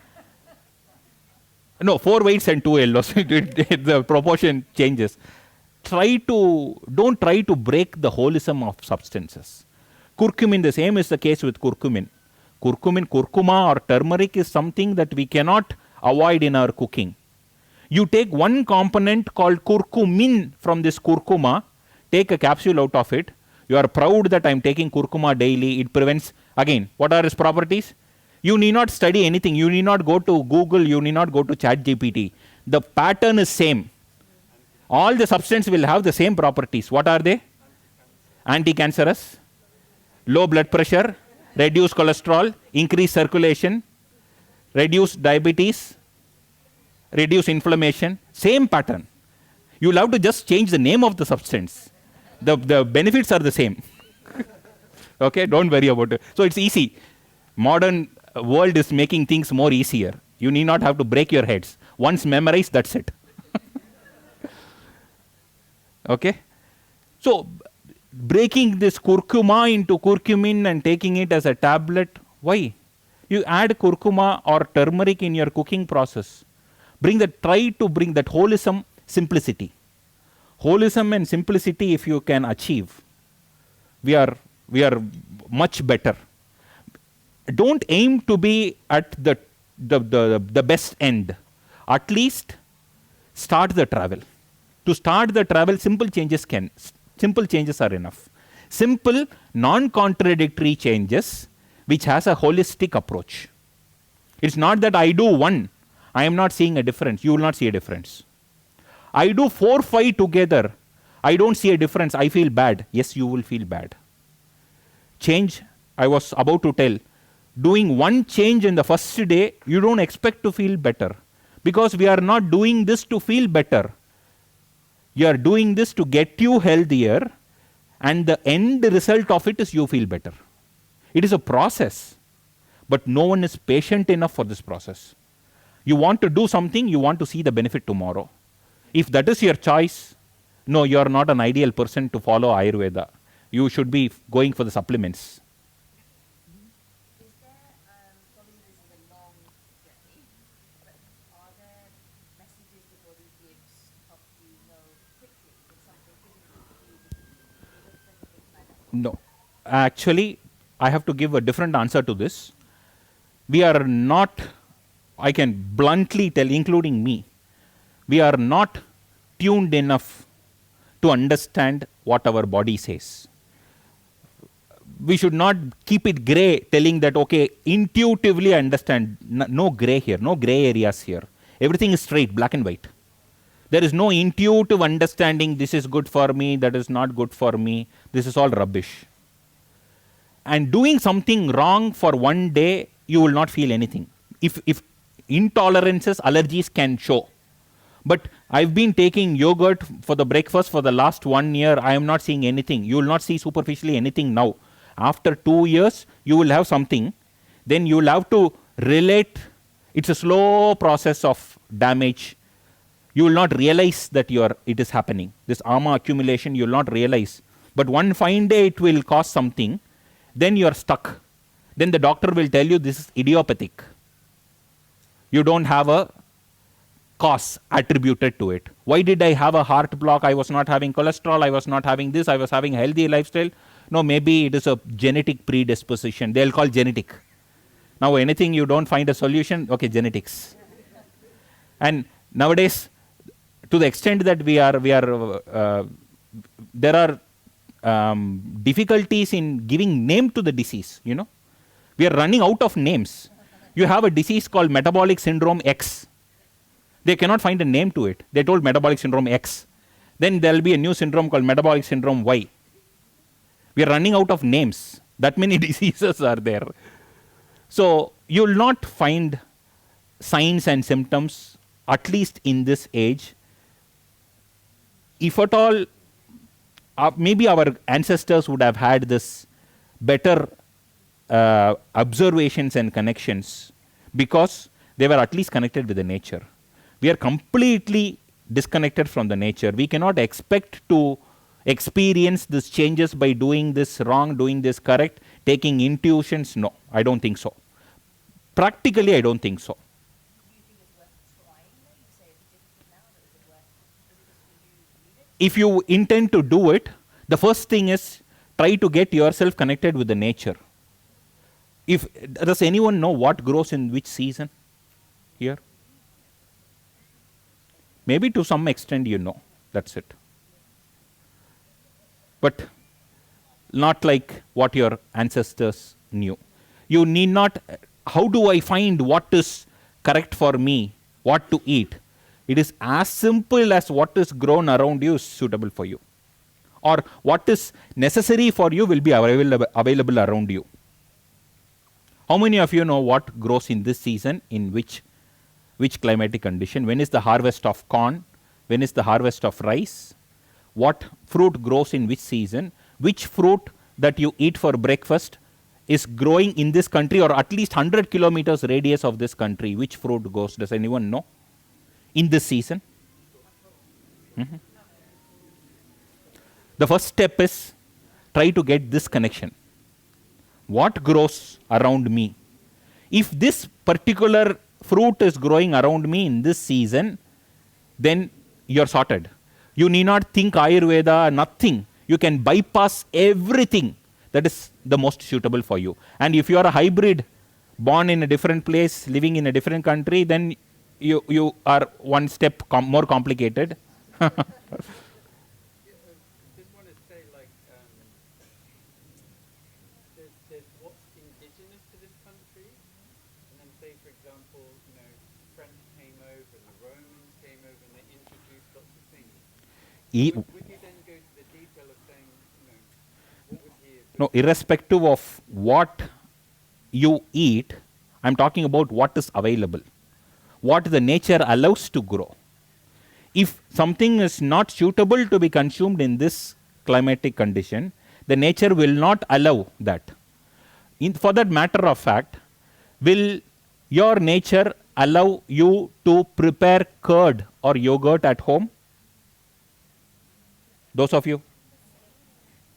no, 4 whites and 2 yellows. The proportion changes. Don't try to break the holism of substances. Curcumin, the same is the case with curcumin. Curcuma or turmeric is something that we cannot avoid in our cooking. You take one component called curcumin from this curcuma, take a capsule out of it. You are proud that I am taking curcuma daily. It prevents, again, what are its properties? You need not study anything. You need not go to Google. You need not go to ChatGPT. The pattern is same. All the substances will have the same properties. What are they? Anti-cancerous, low blood pressure, reduce cholesterol, increase circulation, reduce diabetes, reduce inflammation. Same pattern. You will have to just change the name of the substance. The benefits are the same. Okay, don't worry about it. So it's easy. Modern world is making things more easier. You need not have to break your heads. Once memorized, that's it. Okay. So breaking this curcuma into curcumin and taking it as a tablet, why? You add curcuma or turmeric in your cooking process. Try to bring that wholesome simplicity. Wholesome and simplicity, if you can achieve, we are much better. Don't aim to be at the best end. At least start the travel. To start the travel, simple changes are enough. Simple, non-contradictory changes which has a holistic approach. It's not that I do 1, I am not seeing a difference. You will not see a difference. I do 4, 5 together, I don't see a difference. I feel bad. Yes, you will feel bad. Change, I was about to tell, doing 1 change in the first day, you don't expect to feel better. Because we are not doing this to feel better. You are doing this to get you healthier, and the end result of it is you feel better. It is a process, but no one is patient enough for this process. You want to do something, you want to see the benefit tomorrow. If that is your choice, no, you are not an ideal person to follow Ayurveda. You should be going for the supplements. Is there, probably this is a long journey, but are there messages the body gives to help you know quickly when something isn't good for you, anything like that? No. Actually, I have to give a different answer to this. We are not, I can bluntly tell, including me, we are not tuned enough to understand what our body says. We should not keep it grey, telling that, okay, intuitively I understand. No grey here, no grey areas here. Everything is straight, black and white. There is no intuitive understanding, this is good for me, that is not good for me. This is all rubbish. And doing something wrong for 1 day, you will not feel anything. If intolerances, allergies can show. But I've been taking yogurt for the breakfast for the last 1 year. I am not seeing anything. You will not see superficially anything now. After 2 years, you will have something. Then you will have to relate. It's a slow process of damage. You will not realize that it is happening. This ama accumulation, you will not realize. But one fine day, it will cause something. Then you are stuck. Then the doctor will tell you this is idiopathic. You don't have a cause attributed to it. Why did I have a heart block? I was not having cholesterol. I was not having this. I was having a healthy lifestyle. No, maybe it is a genetic predisposition. They'll call genetic. Now, anything you don't find a solution, okay, genetics. And nowadays, to the extent that there are difficulties in giving name to the disease, We are running out of names. You have a disease called metabolic syndrome X. They cannot find a name to it. They told metabolic syndrome X. Then there will be a new syndrome called metabolic syndrome Y. We are running out of names. That many diseases are there. So you will not find signs and symptoms, at least in this age. If at all, maybe our ancestors would have had this better observations and connections because they were at least connected with the nature. We are completely disconnected from the nature. We cannot expect to experience these changes by doing this wrong, doing this correct, taking intuitions. No, I don't think so. Practically, I don't think so. Do you think it's worth trying then? You say it's difficult now, but is it worth, is it just for you need it? If you intend to do it, the first thing is try to get yourself connected with the nature. If does anyone know what grows in which season here? Maybe to some extent you know. That's it. But not like what your ancestors knew. You need not. How do I find what is correct for me, what to eat? It is as simple as what is grown around you is suitable for you, or what is necessary for you will be available around you. How many of you know what grows in this season, in which climatic condition? When is the harvest of corn? When is the harvest of rice? What fruit grows in which season? Which fruit that you eat for breakfast is growing in this country, or at least 100 kilometers radius of this country? Which fruit grows? Does anyone know? In this season? Mm-hmm. The first step is try to get this connection. What grows around me? If this particular fruit is growing around me in this season, then you're sorted. You need not think Ayurveda, nothing. You can bypass everything that is the most suitable for you. And if you are a hybrid, born in a different place, living in a different country, then you are one step more complicated. Just want to say, like, there's what's indigenous to this country, and then say, for example, French came over and the Romans came over and they introduced lots of things. Would you then go to the detail of saying, what would he have No, irrespective of what you eat, I'm talking about what is available, what the nature allows to grow. If something is not suitable to be consumed in this climatic condition, the nature will not allow that. For that matter of fact, will your nature allow you to prepare curd or yogurt at home? Those of you?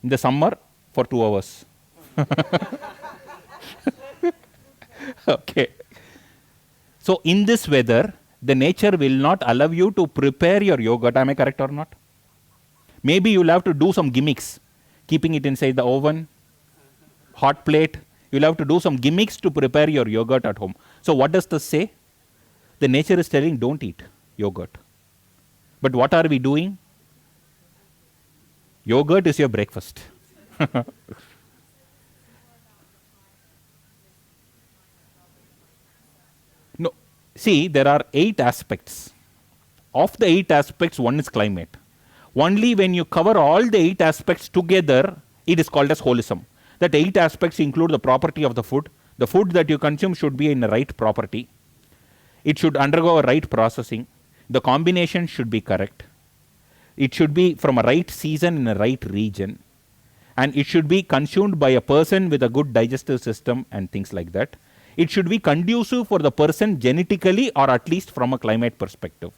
In the summer, for 2 hours. Okay. So in this weather, the nature will not allow you to prepare your yogurt. Am I correct or not? Maybe you'll have to do some gimmicks, keeping it inside the oven, hot plate. You'll have to do some gimmicks to prepare your yogurt at home. So what does this say? The nature is telling, don't eat yogurt. But what are we doing? Yogurt is your breakfast. No, see, there are 8 aspects. Of the 8 aspects, one is climate. Only when you cover all the 8 aspects together, it is called as holism. That 8 aspects include the property of the food. The food that you consume should be in the right property. It should undergo a right processing. The combination should be correct. It should be from a right season in a right region. And it should be consumed by a person with a good digestive system and things like that. It should be conducive for the person genetically, or at least from a climate perspective.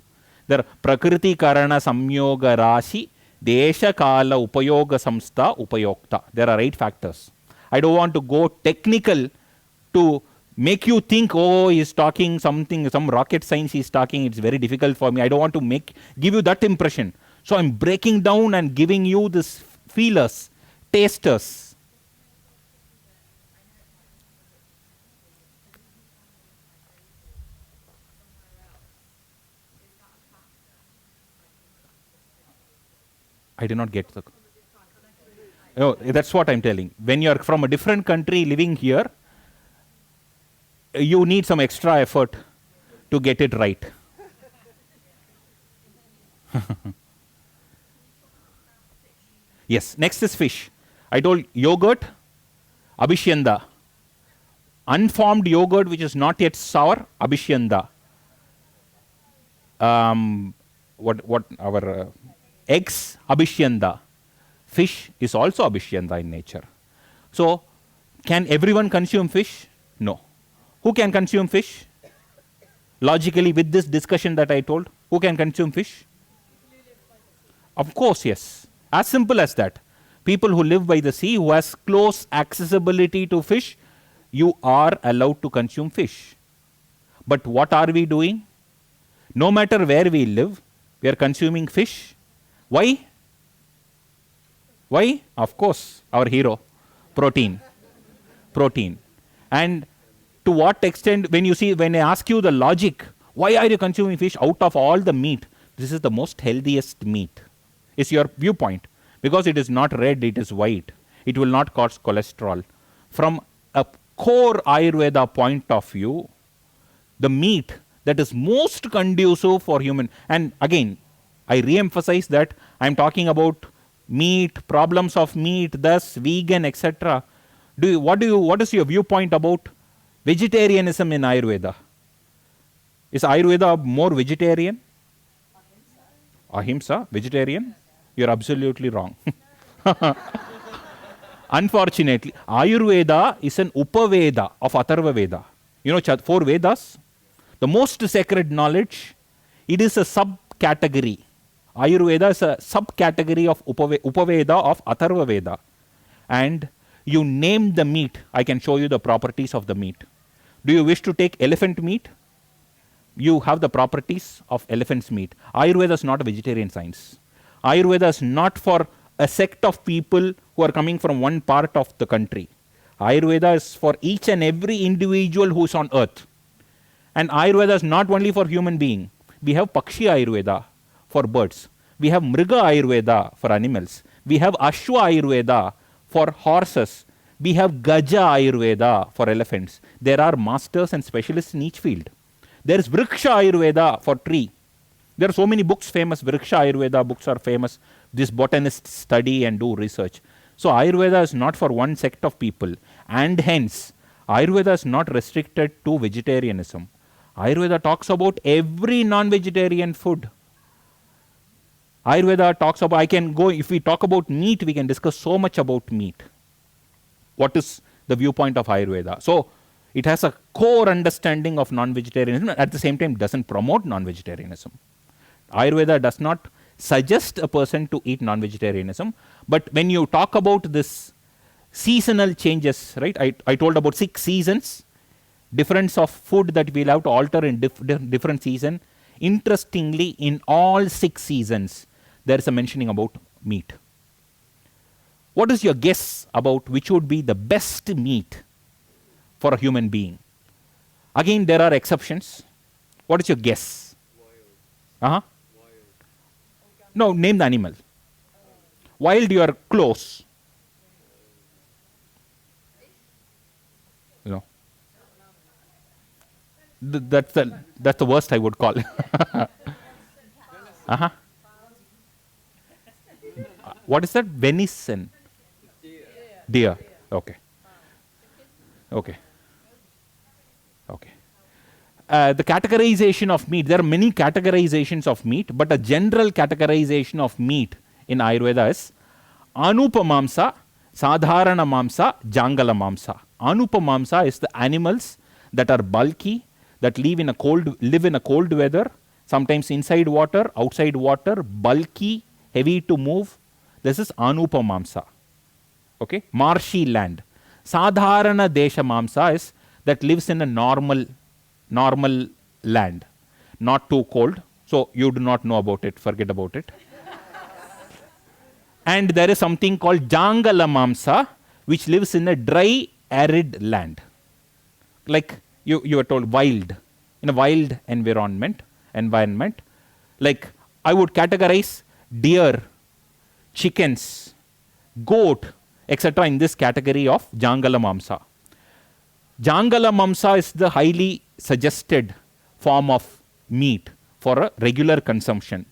There are Prakriti Karana Samyoga Rashi Desha Kala Upayoga Samstha Upayokta. There are 8 factors. I don't want to go technical to make you think, oh, he's talking something, some rocket science he's talking, it's very difficult for me. I don't want to give you that impression. So I'm breaking down and giving you this feelers, tasters. I did not get the... Oh, that's what I'm telling. When you're from a different country living here, you need some extra effort to get it right. Yes, next is fish. I told yogurt, abhishyanda. Unformed yogurt which is not yet sour, abhishyanda. What our eggs, abhishyanda. Fish is also abhishyanda in nature. So, can everyone consume fish? No. Who can consume fish? Logically, with this discussion that I told, who can consume fish? Of course, yes. As simple as that. People who live by the sea, who has close accessibility to fish, you are allowed to consume fish. But what are we doing? No matter where we live, we are consuming fish. Why? Why? Of course, our hero, protein. Protein. And to what extent, when I ask you the logic, why are you consuming fish out of all the meat? This is the most healthiest meat. Is your viewpoint. Because it is not red, it is white. It will not cause cholesterol. From a core Ayurveda point of view, the meat that is most conducive for human, and again, I re-emphasize that I am talking about meat, problems of meat, thus vegan, etc. What is your viewpoint about vegetarianism in Ayurveda? Is Ayurveda more vegetarian? Ahimsa, vegetarian? You're absolutely wrong. Unfortunately, Ayurveda is an Upaveda of Atharva Veda. You know, 4 Vedas? The most sacred knowledge, it is a subcategory. Ayurveda is a subcategory of Upaveda of Atharva Veda. And you name the meat, I can show you the properties of the meat. Do you wish to take elephant meat? You have the properties of elephant's meat. Ayurveda is not a vegetarian science. Ayurveda is not for a sect of people who are coming from one part of the country. Ayurveda is for each and every individual who is on earth. And Ayurveda is not only for human being. We have Pakshi Ayurveda for birds. We have Mriga Ayurveda for animals. We have Ashwa Ayurveda for horses. We have Gaja Ayurveda for elephants. There are masters and specialists in each field. There is Vriksha Ayurveda for tree. There are so many books famous. Vriksha Ayurveda books are famous. These botanists study and do research. So Ayurveda is not for one sect of people. And hence, Ayurveda is not restricted to vegetarianism. Ayurveda talks about every non-vegetarian food. Ayurveda talks about, if we talk about meat, we can discuss so much about meat. What is the viewpoint of Ayurveda? So, it has a core understanding of non-vegetarianism, at the same time doesn't promote non-vegetarianism. Ayurveda does not suggest a person to eat non-vegetarianism, but when you talk about this seasonal changes, right? I told about 6 seasons, difference of food that we'll have to alter in different season. Interestingly, in all 6 seasons, there is a mentioning about meat. What is your guess about which would be the best meat for a human being? Again, there are exceptions. What is your guess? Wild. No, name the animal. Wild, you are close. You know. That's the worst I would call. What is that? Venison. Deer. Okay. Okay. Okay. The categorization of meat, there are many categorizations of meat, but a general categorization of meat in Ayurveda is Anupamamsa, Sadharana Mamsa, Jangala Mamsa. Anupamamsa is the animals that are bulky, that live in a cold weather, sometimes inside water, outside water, bulky, heavy to move. This is Anupamamsa. Okay, marshy land. Sadharana Desha Mamsa is that lives in a normal land, not too cold. So you do not know about it, forget about it. And there is something called Jangala Mamsa, which lives in a dry, arid land. Like you were told, wild, in a wild environment. Like I would categorize deer, chickens, goat, etc. in this category of Jangala Mamsa. Jangala Mamsa is the highly suggested form of meat for a regular consumption.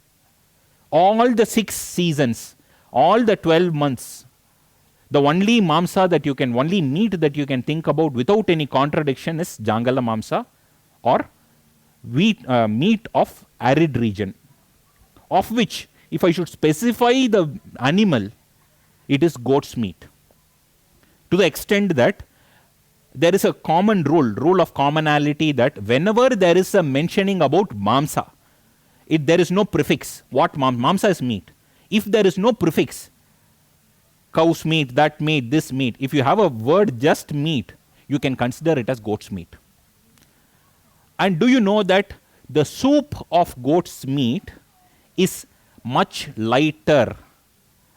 All the 6 seasons, all the 12 months, the only mamsa that you can, only meat that you can think about without any contradiction is Jangala Mamsa or meat of arid region, of which, if I should specify the animal, it is goat's meat. To the extent that there is a common rule of commonality, that whenever there is a mentioning about mamsa, if there is no prefix, what mamsa is meat. If there is no prefix, cow's meat, that meat, this meat, if you have a word just meat, you can consider it as goat's meat. And do you know that the soup of goat's meat is much lighter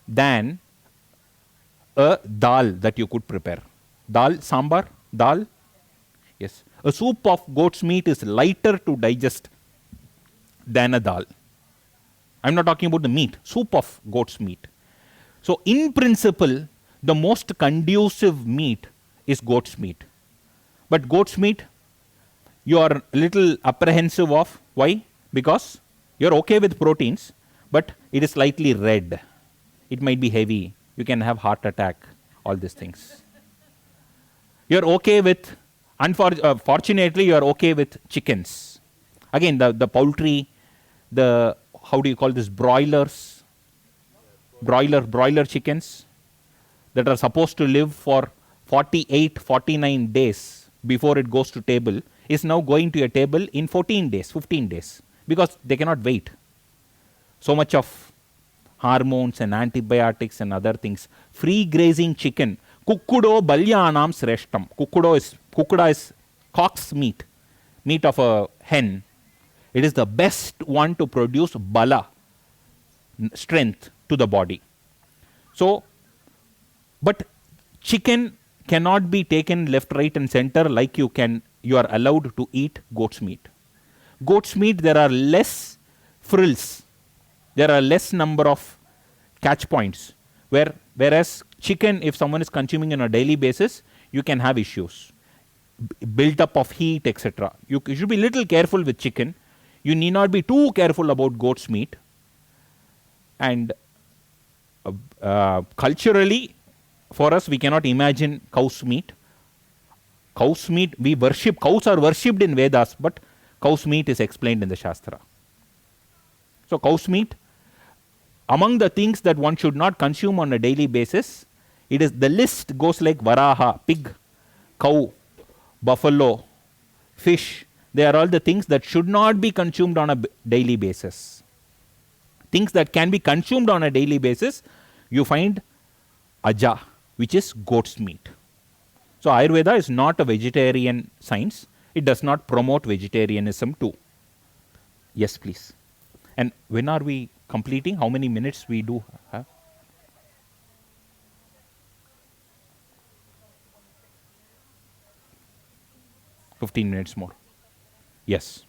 than a dal that you could prepare? Dal, sambar, dal? Yes. A soup of goat's meat is lighter to digest than a dal. I'm not talking about the meat, soup of goat's meat. So in principle, the most conducive meat is goat's meat. But goat's meat, you are a little apprehensive of. Why? Because you're okay with proteins, but it is slightly red. It might be heavy. You can have heart attack, all these things. You're okay with, fortunately, you're okay with chickens. Again, the poultry, the, how do you call this, broilers, broiler chickens that are supposed to live for 48, 49 days before it goes to table, is now going to a table in 14 days, 15 days, because they cannot wait. So much of hormones and antibiotics and other things. Free grazing chicken. Kukkudo balyanam sreshtam. Kukkuda is cock's meat, meat of a hen. It is the best one to produce bala, strength to the body. So, but chicken cannot be taken left, right and center like you are allowed to eat goat's meat. Goat's meat, there are less frills. There are less number of catch points. Whereas chicken, if someone is consuming on a daily basis, you can have issues. Built up of heat, etc. You should be little careful with chicken. You need not be too careful about goat's meat. And culturally, for us, we cannot imagine cow's meat. Cow's meat, we worship, cows are worshipped in Vedas, but cow's meat is explained in the Shastra. So cow's meat, among the things that one should not consume on a daily basis, it is, the list goes like varaha, pig, cow, buffalo, fish. They are all the things that should not be consumed on a daily basis. Things that can be consumed on a daily basis, you find aja, which is goat's meat. So Ayurveda is not a vegetarian science. It does not promote vegetarianism too. Yes, please. And when are we completing? How many minutes we do have? "15 minutes more." Yes.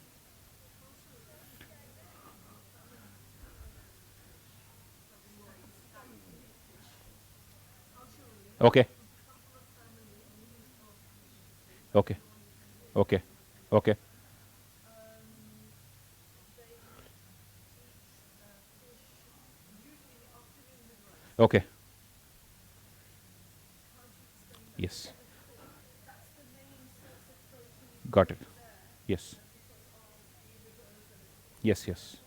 Okay. Okay. Okay. Okay. Okay. Yes. Got it. Yes. Yes, yes.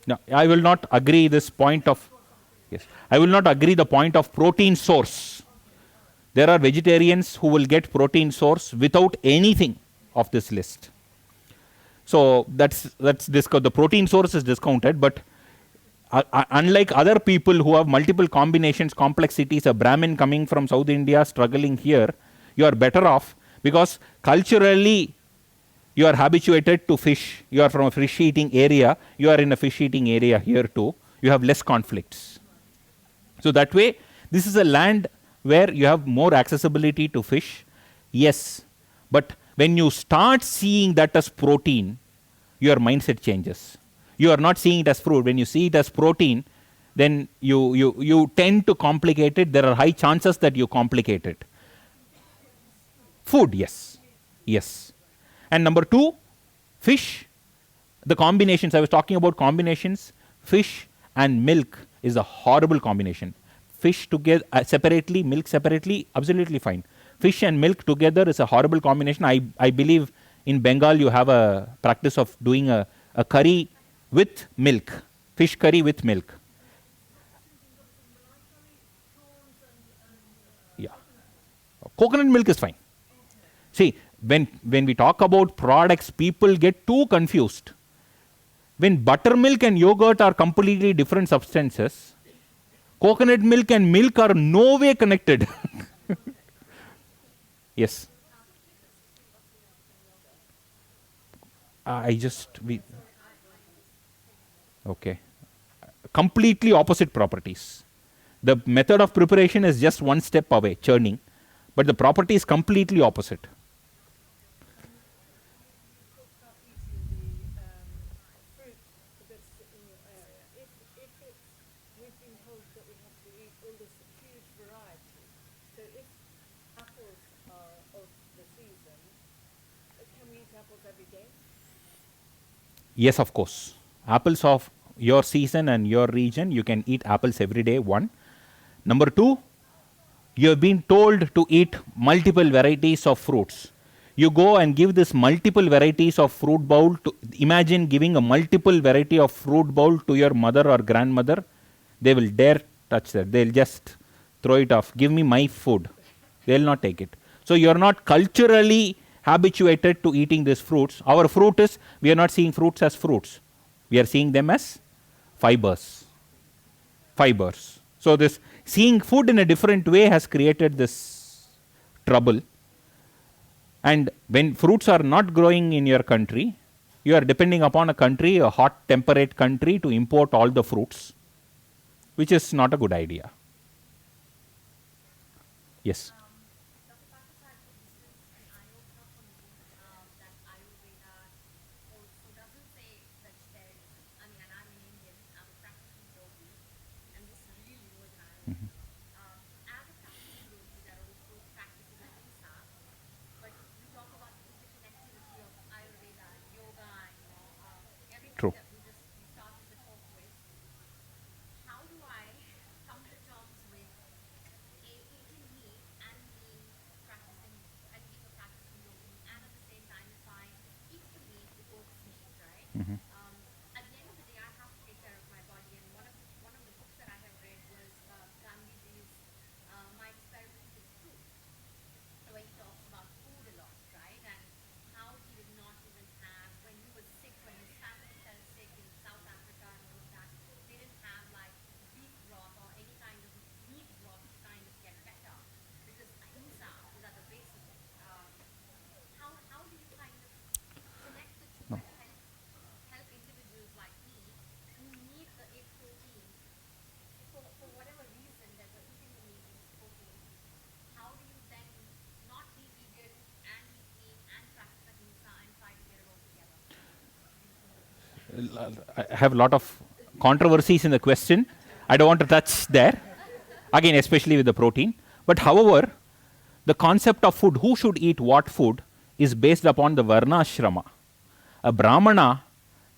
Now, I will not agree this point of, yes, I will not agree the point of protein source. There are vegetarians who will get protein source without anything of this list. So that's the protein source is discounted, but unlike other people who have multiple combinations, complexities, a Brahmin coming from South India struggling here, you are better off because culturally you are habituated to fish. You are from a fish eating area. You are in a fish eating area here too. You have less conflicts. So that way, this is a land where you have more accessibility to fish. Yes, but when you start seeing that as protein, your mindset changes. You are not seeing it as fruit. When you see it as protein, then you tend to complicate it. There are high chances that you complicate it. Food, yes. Yes. And number two, fish. The combinations, I was talking about combinations. Fish and milk is a horrible combination. Fish together, separately, milk separately, absolutely fine. Fish and milk together is a horrible combination. I believe in Bengal you have a practice of doing a curry with milk, fish curry with milk. Yeah. Coconut milk is fine. See, when we talk about products, people get too confused. When buttermilk and yogurt are completely different substances, coconut milk and milk are no way connected. Yes. I just we okay. Completely opposite properties. The method of preparation is just one step away, churning, but the property is completely opposite. Talk about eating the fruit that's in your area. If it's, we've been told that we have to eat all this huge variety. So if apples are of the season, can we eat apples every day? Yes, of course. Apples of your season and your region, you can eat apples every day, one. Number two, you have been told to eat multiple varieties of fruits. You go and give this multiple varieties of fruit bowl to, imagine giving a multiple variety of fruit bowl to your mother or grandmother. They will dare touch that. They'll just throw it off. Give me my food. They'll not take it. So you're not culturally habituated to eating these fruits. Our fruit is, we are not seeing fruits as fruits. We are seeing them as fibers. Fibers. So this seeing food in a different way has created this trouble. And when fruits are not growing in your country, you are depending upon a country, a hot temperate country, to import all the fruits, which is not a good idea. Yes. Dr. Parthasarathy, this is an eye-opener for me, that Ayurveda also doesn't say vegetarianism. I mean, and I'm an Indian, I'm a practicing yogi, and this really was an eye-opener. As a practicing yogi, there are also practices ahimsa, but you talk about the interconnectivity of Ayurveda and yoga and everything True. that we started the talk with. How do I come to terms with eating meat and being practicing and being a practicing yogi, and at the same time, if I eat the meat, the goat's meat, right? At the end of the day, I have to take care of my body. And one of the books that I have read was Gandhiji's My Experiment with Food, where he talks about food a lot, right? And how he did not even have, when he was sick, when his family fell sick in South Africa and all of that, they didn't have like beef broth or any kind of meat broth to kind of get better, because ahimsa is at the base of it. How do you kind of connect the two and help individuals like me who need the egg protein for whatever reason that we're eating the meat and it's protein? How do you then not be vegan and eat meat and practice ahimsa and try to get it all together? I have a lot of controversies in the question. I don't want to touch there. Again, especially with the protein. But however, the concept of food, who should eat what food, is based upon the Varna Ashrama. A Brahmana,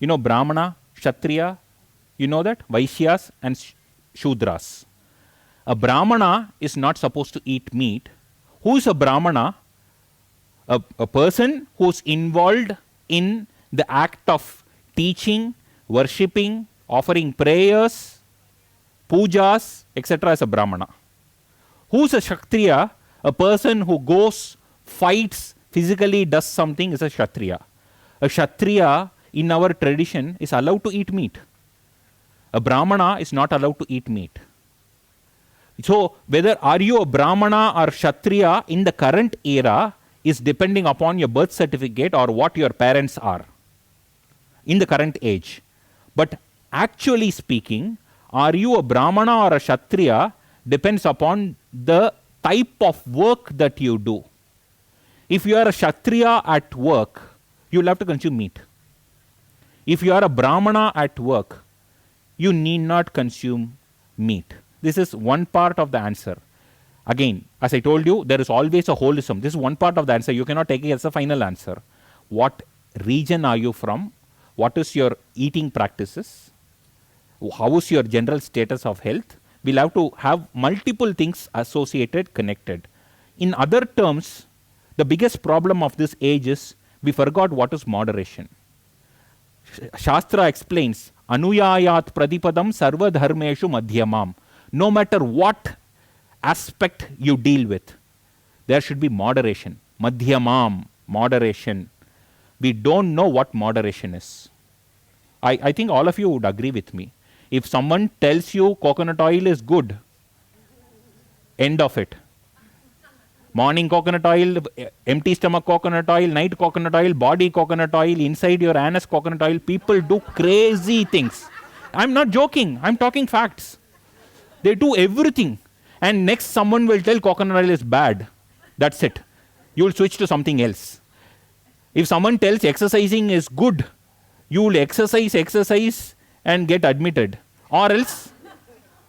you know Brahmana, Kshatriya, you know that? Vaishyas and Shudras. A Brahmana is not supposed to eat meat. Who is a Brahmana? A person who's involved in the act of teaching, worshipping, offering prayers, pujas, etc. as a Brahmana. Who's a Kshatriya? A person who goes, fights, physically does something is a Kshatriya. A Kshatriya in our tradition is allowed to eat meat. A Brahmana is not allowed to eat meat. So whether are you a Brahmana or Kshatriya in the current era is depending upon your birth certificate or what your parents are in the current age. But actually speaking, are you a Brahmana or a Kshatriya depends upon the type of work that you do. If you are a Kshatriya at work, you will have to consume meat. If you are a Brahmana at work, you need not consume meat. This is one part of the answer. Again, as I told you, there is always a holism. This is one part of the answer. You cannot take it as a final answer. What region are you from? What is your eating practices? How is your general status of health? We'll have to have multiple things associated, connected. In other terms, the biggest problem of this age is we forgot what is moderation. Shastra explains, Anuyayat Pradipadam Sarva Dharmeshu Madhyamam. No matter what aspect you deal with, there should be moderation. Madhyamam, moderation. We don't know what moderation is. I think all of you would agree with me. If someone tells you coconut oil is good, end of it. Morning coconut oil, empty stomach coconut oil, night coconut oil, body coconut oil, inside your anus coconut oil, people do crazy things. I'm not joking, I'm talking facts. They do everything. And next someone will tell coconut oil is bad. That's it. You will switch to something else. If someone tells exercising is good, you will exercise and get admitted. Or else,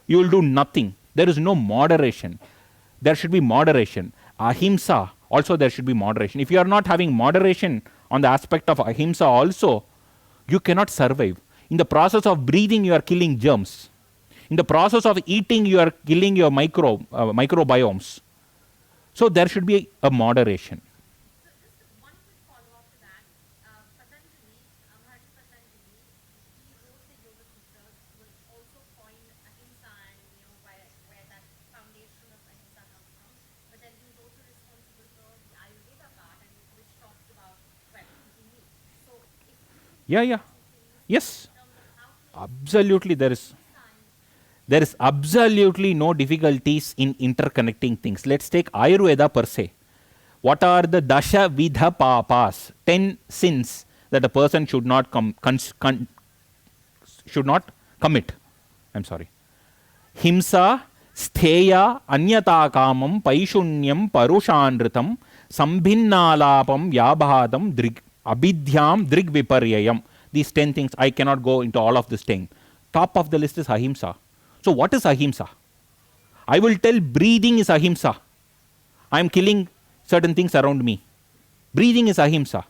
you will do nothing. There is no moderation. There should be moderation. Ahimsa, also there should be moderation. If you are not having moderation on the aspect of ahimsa also, you cannot survive. In the process of breathing, you are killing germs. In the process of eating, you are killing your microbiomes. So there should be a moderation. So just one quick follow-up to that. Patanjali, Maharishi Patanjali, he wrote the Yoga Sutras, which also coined ahimsa and where that foundation of ahimsa comes from. But then he was also responsible for the Ayurveda part, and which talks about eating meat. So if Yeah. Yes. in terms of how to Absolutely, there is absolutely no difficulties in interconnecting things. Let's take Ayurveda per se. What are the dasha vidha papas, 10 sins that a person should not commit? I'm sorry. Himsa, stheya, anyata kamam, paishunyam, parushanritam, sambhinnalapam, vyabhadam, abidhyam, drig viparyayam. These 10 things, I cannot go into all of this 10. Top of the list is ahimsa. So what is ahimsa? I will tell breathing is ahimsa. I am killing certain things around me. Breathing is ahimsa.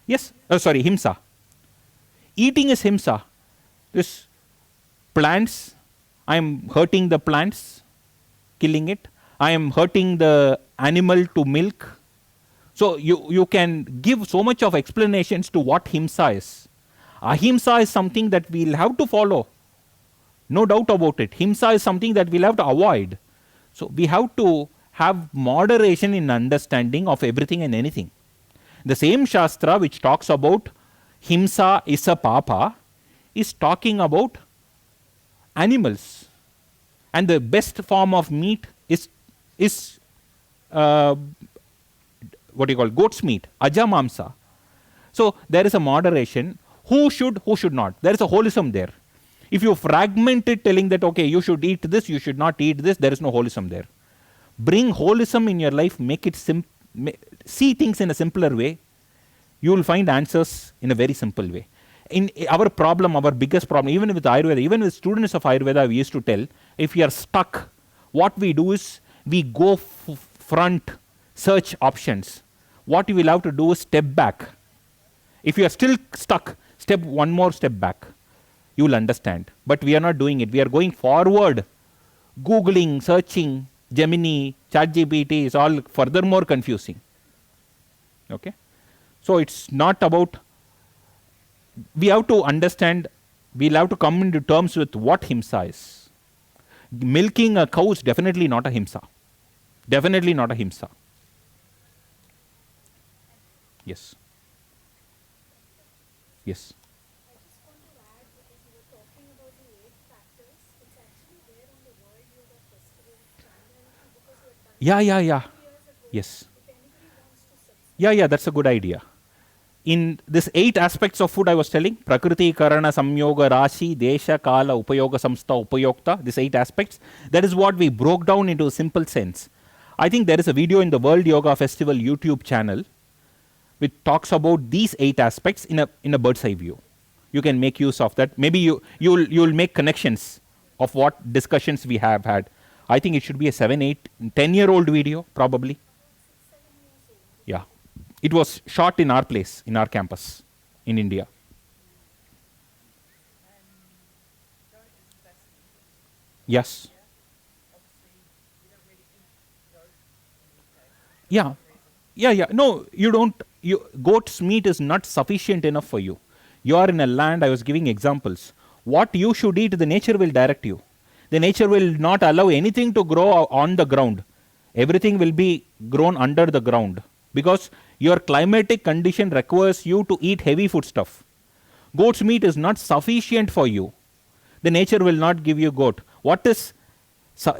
Yes, himsa. Eating is himsa. This plants, I am hurting the plants, killing it. I am hurting the animal to milk. So you can give so much of explanations to what himsa is. Ahimsa is something that we will have to follow. No doubt about it. Himsa is something that we'll have to avoid. So we have to have moderation in understanding of everything and anything. The same Shastra which talks about himsa is a papa is talking about animals. And the best form of meat is goat's meat, ajamamsa. So there is a moderation. Who should not? There is a holism there. If you fragment it telling that, okay, you should eat this, you should not eat this, there is no holism there. Bring holism in your life, make it see things in a simpler way. You will find answers in a very simple way. In our biggest problem, even with Ayurveda, even with students of Ayurveda, we used to tell, if you are stuck, what we do is we go front, search options. What you will have to do is step back. If you are still stuck, step one more step back. You will understand. But we are not doing it. We are going forward. Googling, searching, Gemini, ChatGPT is all furthermore confusing. Okay? So it's not about, we have to understand, we'll have to come into terms with what himsa is. Milking a cow is definitely not a himsa. Definitely not a himsa. Yes. Yes. I just want to add, because you were talking about the 8 factors, it's actually there on the World Yoga Festival channel, because you had done Yeah. 2 years ago. Yes. If anybody wants to subscribe. Yeah, that's a good idea. In this 8 aspects of food I was telling, Prakriti, Karana, Samyoga, Rashi, Desha, Kala, Upayoga, Samstha, Upayokta, these 8 aspects, that is what we broke down into a simple sense. I think there is a video in the World Yoga Festival YouTube channel which talks about these 8 aspects in a bird's eye view. You can make use of that. Maybe you'll make connections of what discussions we have had. I think it should be a 7, 8, 10-year-old video, probably. Yeah. It was shot in our place, in our campus, in India. Goat is the best meat. Yes. Obviously, we don't really eat goat in the UK. Yeah. Yeah, yeah. No, you don't. Goat's meat is not sufficient enough for you. You are in a land, I was giving examples. What you should eat, the nature will direct you. The nature will not allow anything to grow on the ground. Everything will be grown under the ground because your climatic condition requires you to eat heavy food stuff. Goat's meat is not sufficient for you. The nature will not give you goat. What is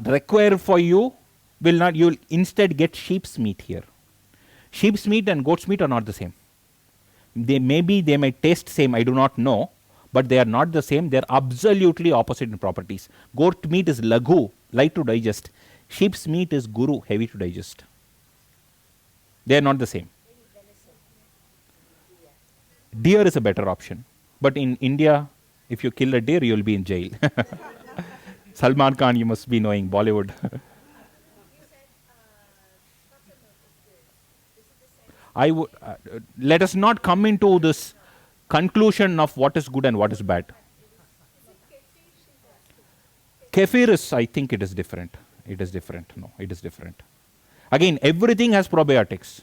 required for you will not, you will instead get sheep's meat here. Sheep's meat and goat's meat are not the same. They may taste same, I do not know, but they are not the same. They are absolutely opposite in properties. Goat meat is laghu, light to digest. Sheep's meat is guru, heavy to digest. They are not the same. Deer is a better option. But in India, if you kill a deer, you will be in jail. Salman Khan, you must be knowing Bollywood. I would let us not come into this conclusion of what is good and what is bad. Kefir is, I think it is different. It is different. No, it is different. Again, everything has probiotics.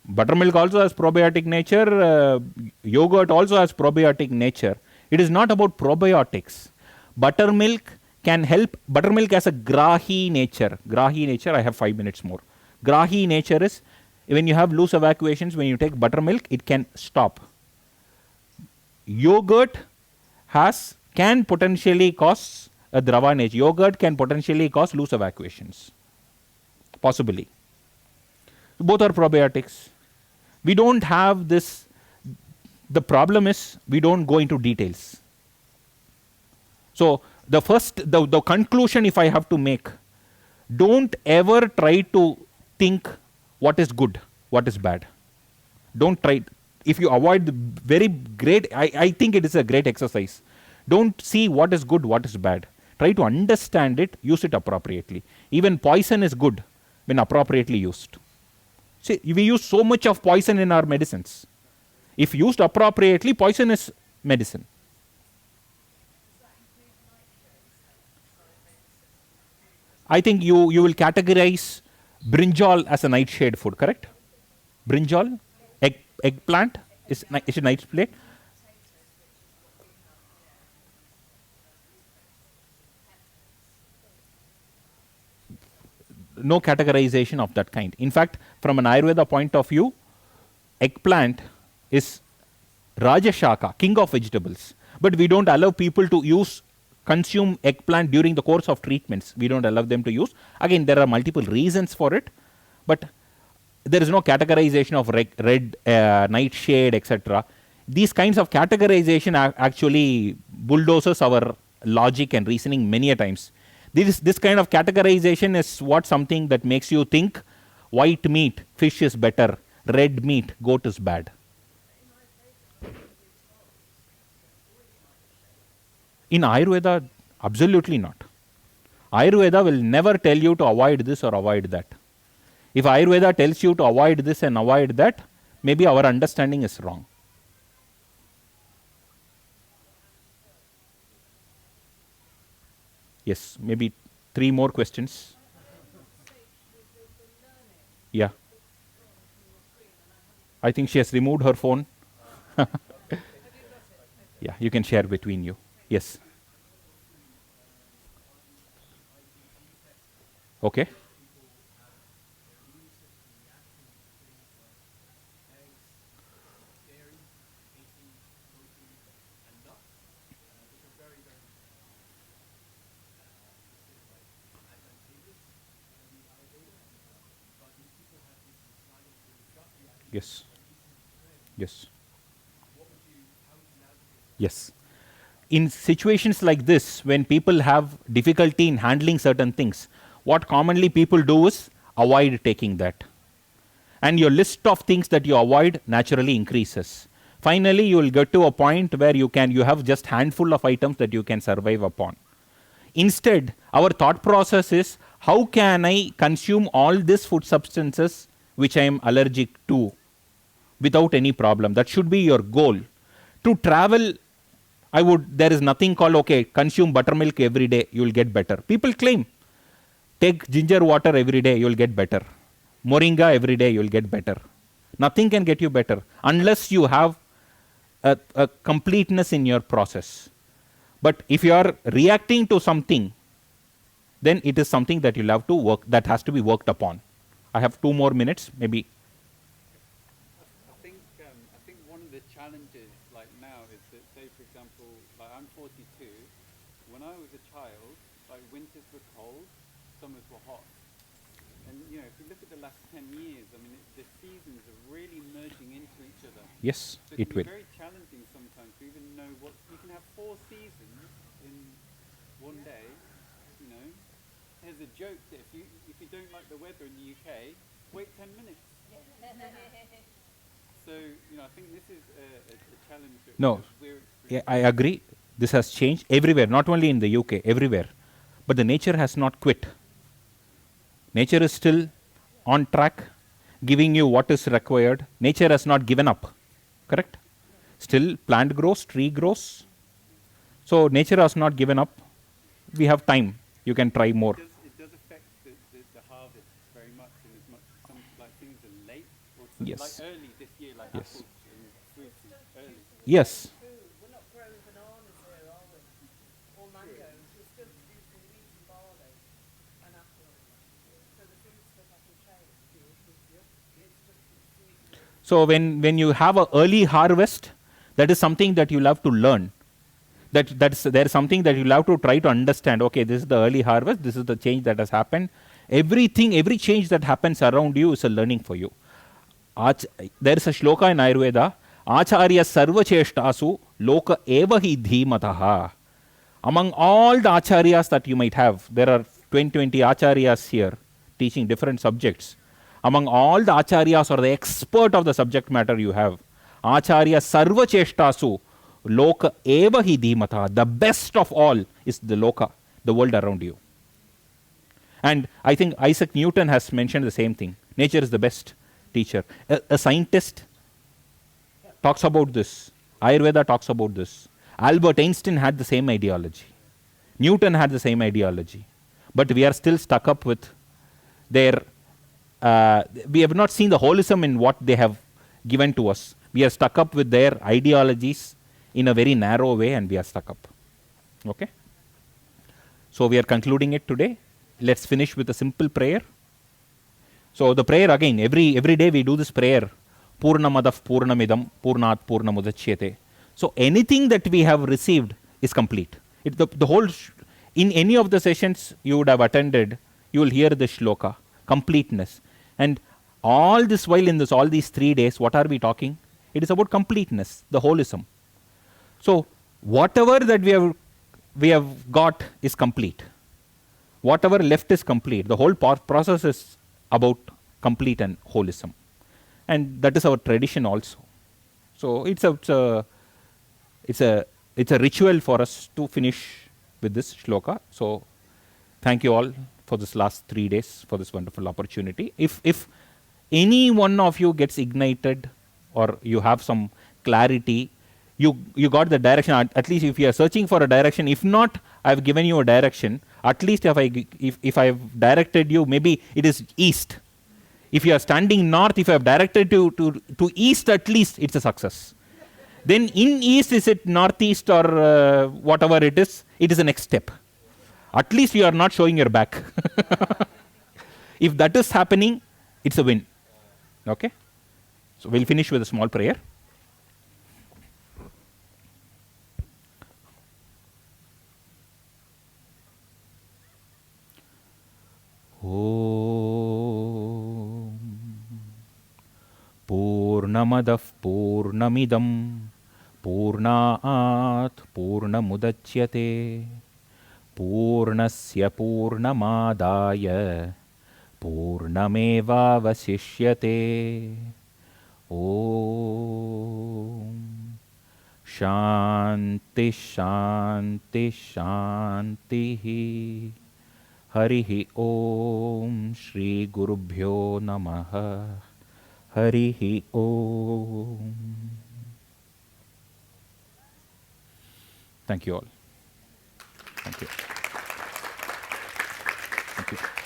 Buttermilk also has probiotic nature. Yogurt also has probiotic nature. It is not about probiotics. Buttermilk can help. Buttermilk has a grahi nature. Grahi nature, I have 5 minutes more. Grahi nature is when you have loose evacuations, when you take buttermilk, it can stop. Yogurt can potentially cause a drava nature. Yogurt can potentially cause loose evacuations. Possibly. Both are probiotics. We don't have this. The problem is we don't go into details. So the conclusion, if I have to make, don't ever try to think what is good, what is bad. Don't try. If you avoid the very great, I think it is a great exercise. Don't see what is good, what is bad. Try to understand it, use it appropriately. Even poison is good when appropriately used. See, we use so much of poison in our medicines. If used appropriately, poison is medicine. I think you will categorize brinjal as a nightshade food, correct? Brinjal? Eggplant is a nightshade. No categorization of that kind. In fact, from an Ayurveda point of view, eggplant is Rajashaka, king of vegetables. But we don't allow people to consume eggplant during the course of treatments. We don't allow them to use. Again, there are multiple reasons for it, but there is no categorization of red nightshade, etc. These kinds of categorization actually bulldozes our logic and reasoning many a times. This kind of categorization is something that makes you think white meat, fish is better, red meat, goat is bad. In Ayurveda, absolutely not. Ayurveda will never tell you to avoid this or avoid that. If Ayurveda tells you to avoid this and avoid that, maybe our understanding is wrong. Yes, maybe 3 more questions. Yeah. I think she has removed her phone. Yeah, you can share between you. Yes. Okay. Yes. Yes. Yes. In situations like this, when people have difficulty in handling certain things, what commonly people do is avoid taking that. And your list of things that you avoid naturally increases. Finally, you will get to a point where you have just handful of items that you can survive upon. Instead, our thought process is, How can I consume all these food substances which I am allergic to without any problem? That should be your goal. To travel, there is nothing called, okay, consume buttermilk every day, you will get better. People claim, take ginger water every day, you will get better. Moringa every day, you will get better. Nothing can get you better unless you have a completeness in your process. But if you are reacting to something, then it is something that you'll have to work, that has to be worked upon. I have 2 more minutes, maybe. I think one of the challenges like now is that, say for example, like I'm 42. When I was a child, like winters were cold, summers were hot, and you know if you look at the last 10 years, I mean the seasons are really merging into each other. Yes, So it can will. be very challenging sometimes to even know what you can have 4 seasons in one day. You know, there's a joke that if you don't like the weather in the UK, wait 10 minutes. So you know, I think this is a challenge that No, we're yeah, I agree. This has changed everywhere, not only in the UK, everywhere. But the nature has not quit. Nature is still on track, giving you what is required. Nature has not given up. Correct? Still, plant grows, tree grows. So, nature has not given up. We have time. You can try more. it does affect the harvest very much, in as much some like things are late or some, Yes. like early this year, like Yes. apples and fruits is early. Yes. Food. We're not growing bananas here, are we? Or mangoes. We're still producing wheat and barley and apples. So the food stuff hasn't changed. It's just So, when you have an early harvest, that is something that you'll have to learn. There is something that you'll have to try to understand. Okay, this is the early harvest, this is the change that has happened. Everything, every change that happens around you is a learning for you. There is a shloka in Ayurveda, Acharya sarva cheshtasu loka eva hi dhimataha. Among all the acharyas that you might have, there are 20 acharyas here teaching different subjects. Among all the acharyas or the expert of the subject matter you have, Acharya sarva cheshtasu loka eva hi dhimataha. The best of all is the loka, the world around you. And I think Isaac Newton has mentioned the same thing. Nature is the best teacher. A scientist talks about this. Ayurveda talks about this. Albert Einstein had the same ideology. Newton had the same ideology. But we are still stuck up with their. We have not seen the holism in what they have given to us. We are stuck up with their ideologies in a very narrow way, and we are stuck up. Okay? So we are concluding it today. Let's finish with a simple prayer. So the prayer again, every day we do this prayer. Purnamadav Purnamidam Purnat Purnamudachyate. So anything that we have received is complete. The whole, in any of the sessions you would have attended, you will hear the shloka, completeness. And all this while in all these 3 days, what are we talking? It is about completeness, the holism. So whatever that we have got is complete. Whatever left is complete. The whole process is about complete and holism. And that is our tradition also. So it's a ritual for us to finish with this shloka. So thank you all for this last 3 days, for this wonderful opportunity. If any one of you gets ignited or you have some clarity, you got the direction. At least if you are searching for a direction, if not, I've given you a direction. At least if I've directed you, maybe it is east. If you are standing north, if I have directed you to east, at least it's a success. Then in east, is it northeast or whatever it is the next step. At least you are not showing your back. If that is happening, it's a win. Okay? So we'll finish with a small prayer. Om Purnamadav Purnamidam Purnat Purnamudachyate Purnasya Purnamadaya Purnameva Vasishyate. Om Shanti Shanti Shanti. Harihi Om Shri Gurubhyo Namaha. Harihi Om. Thank you all. Thank you. Thank you.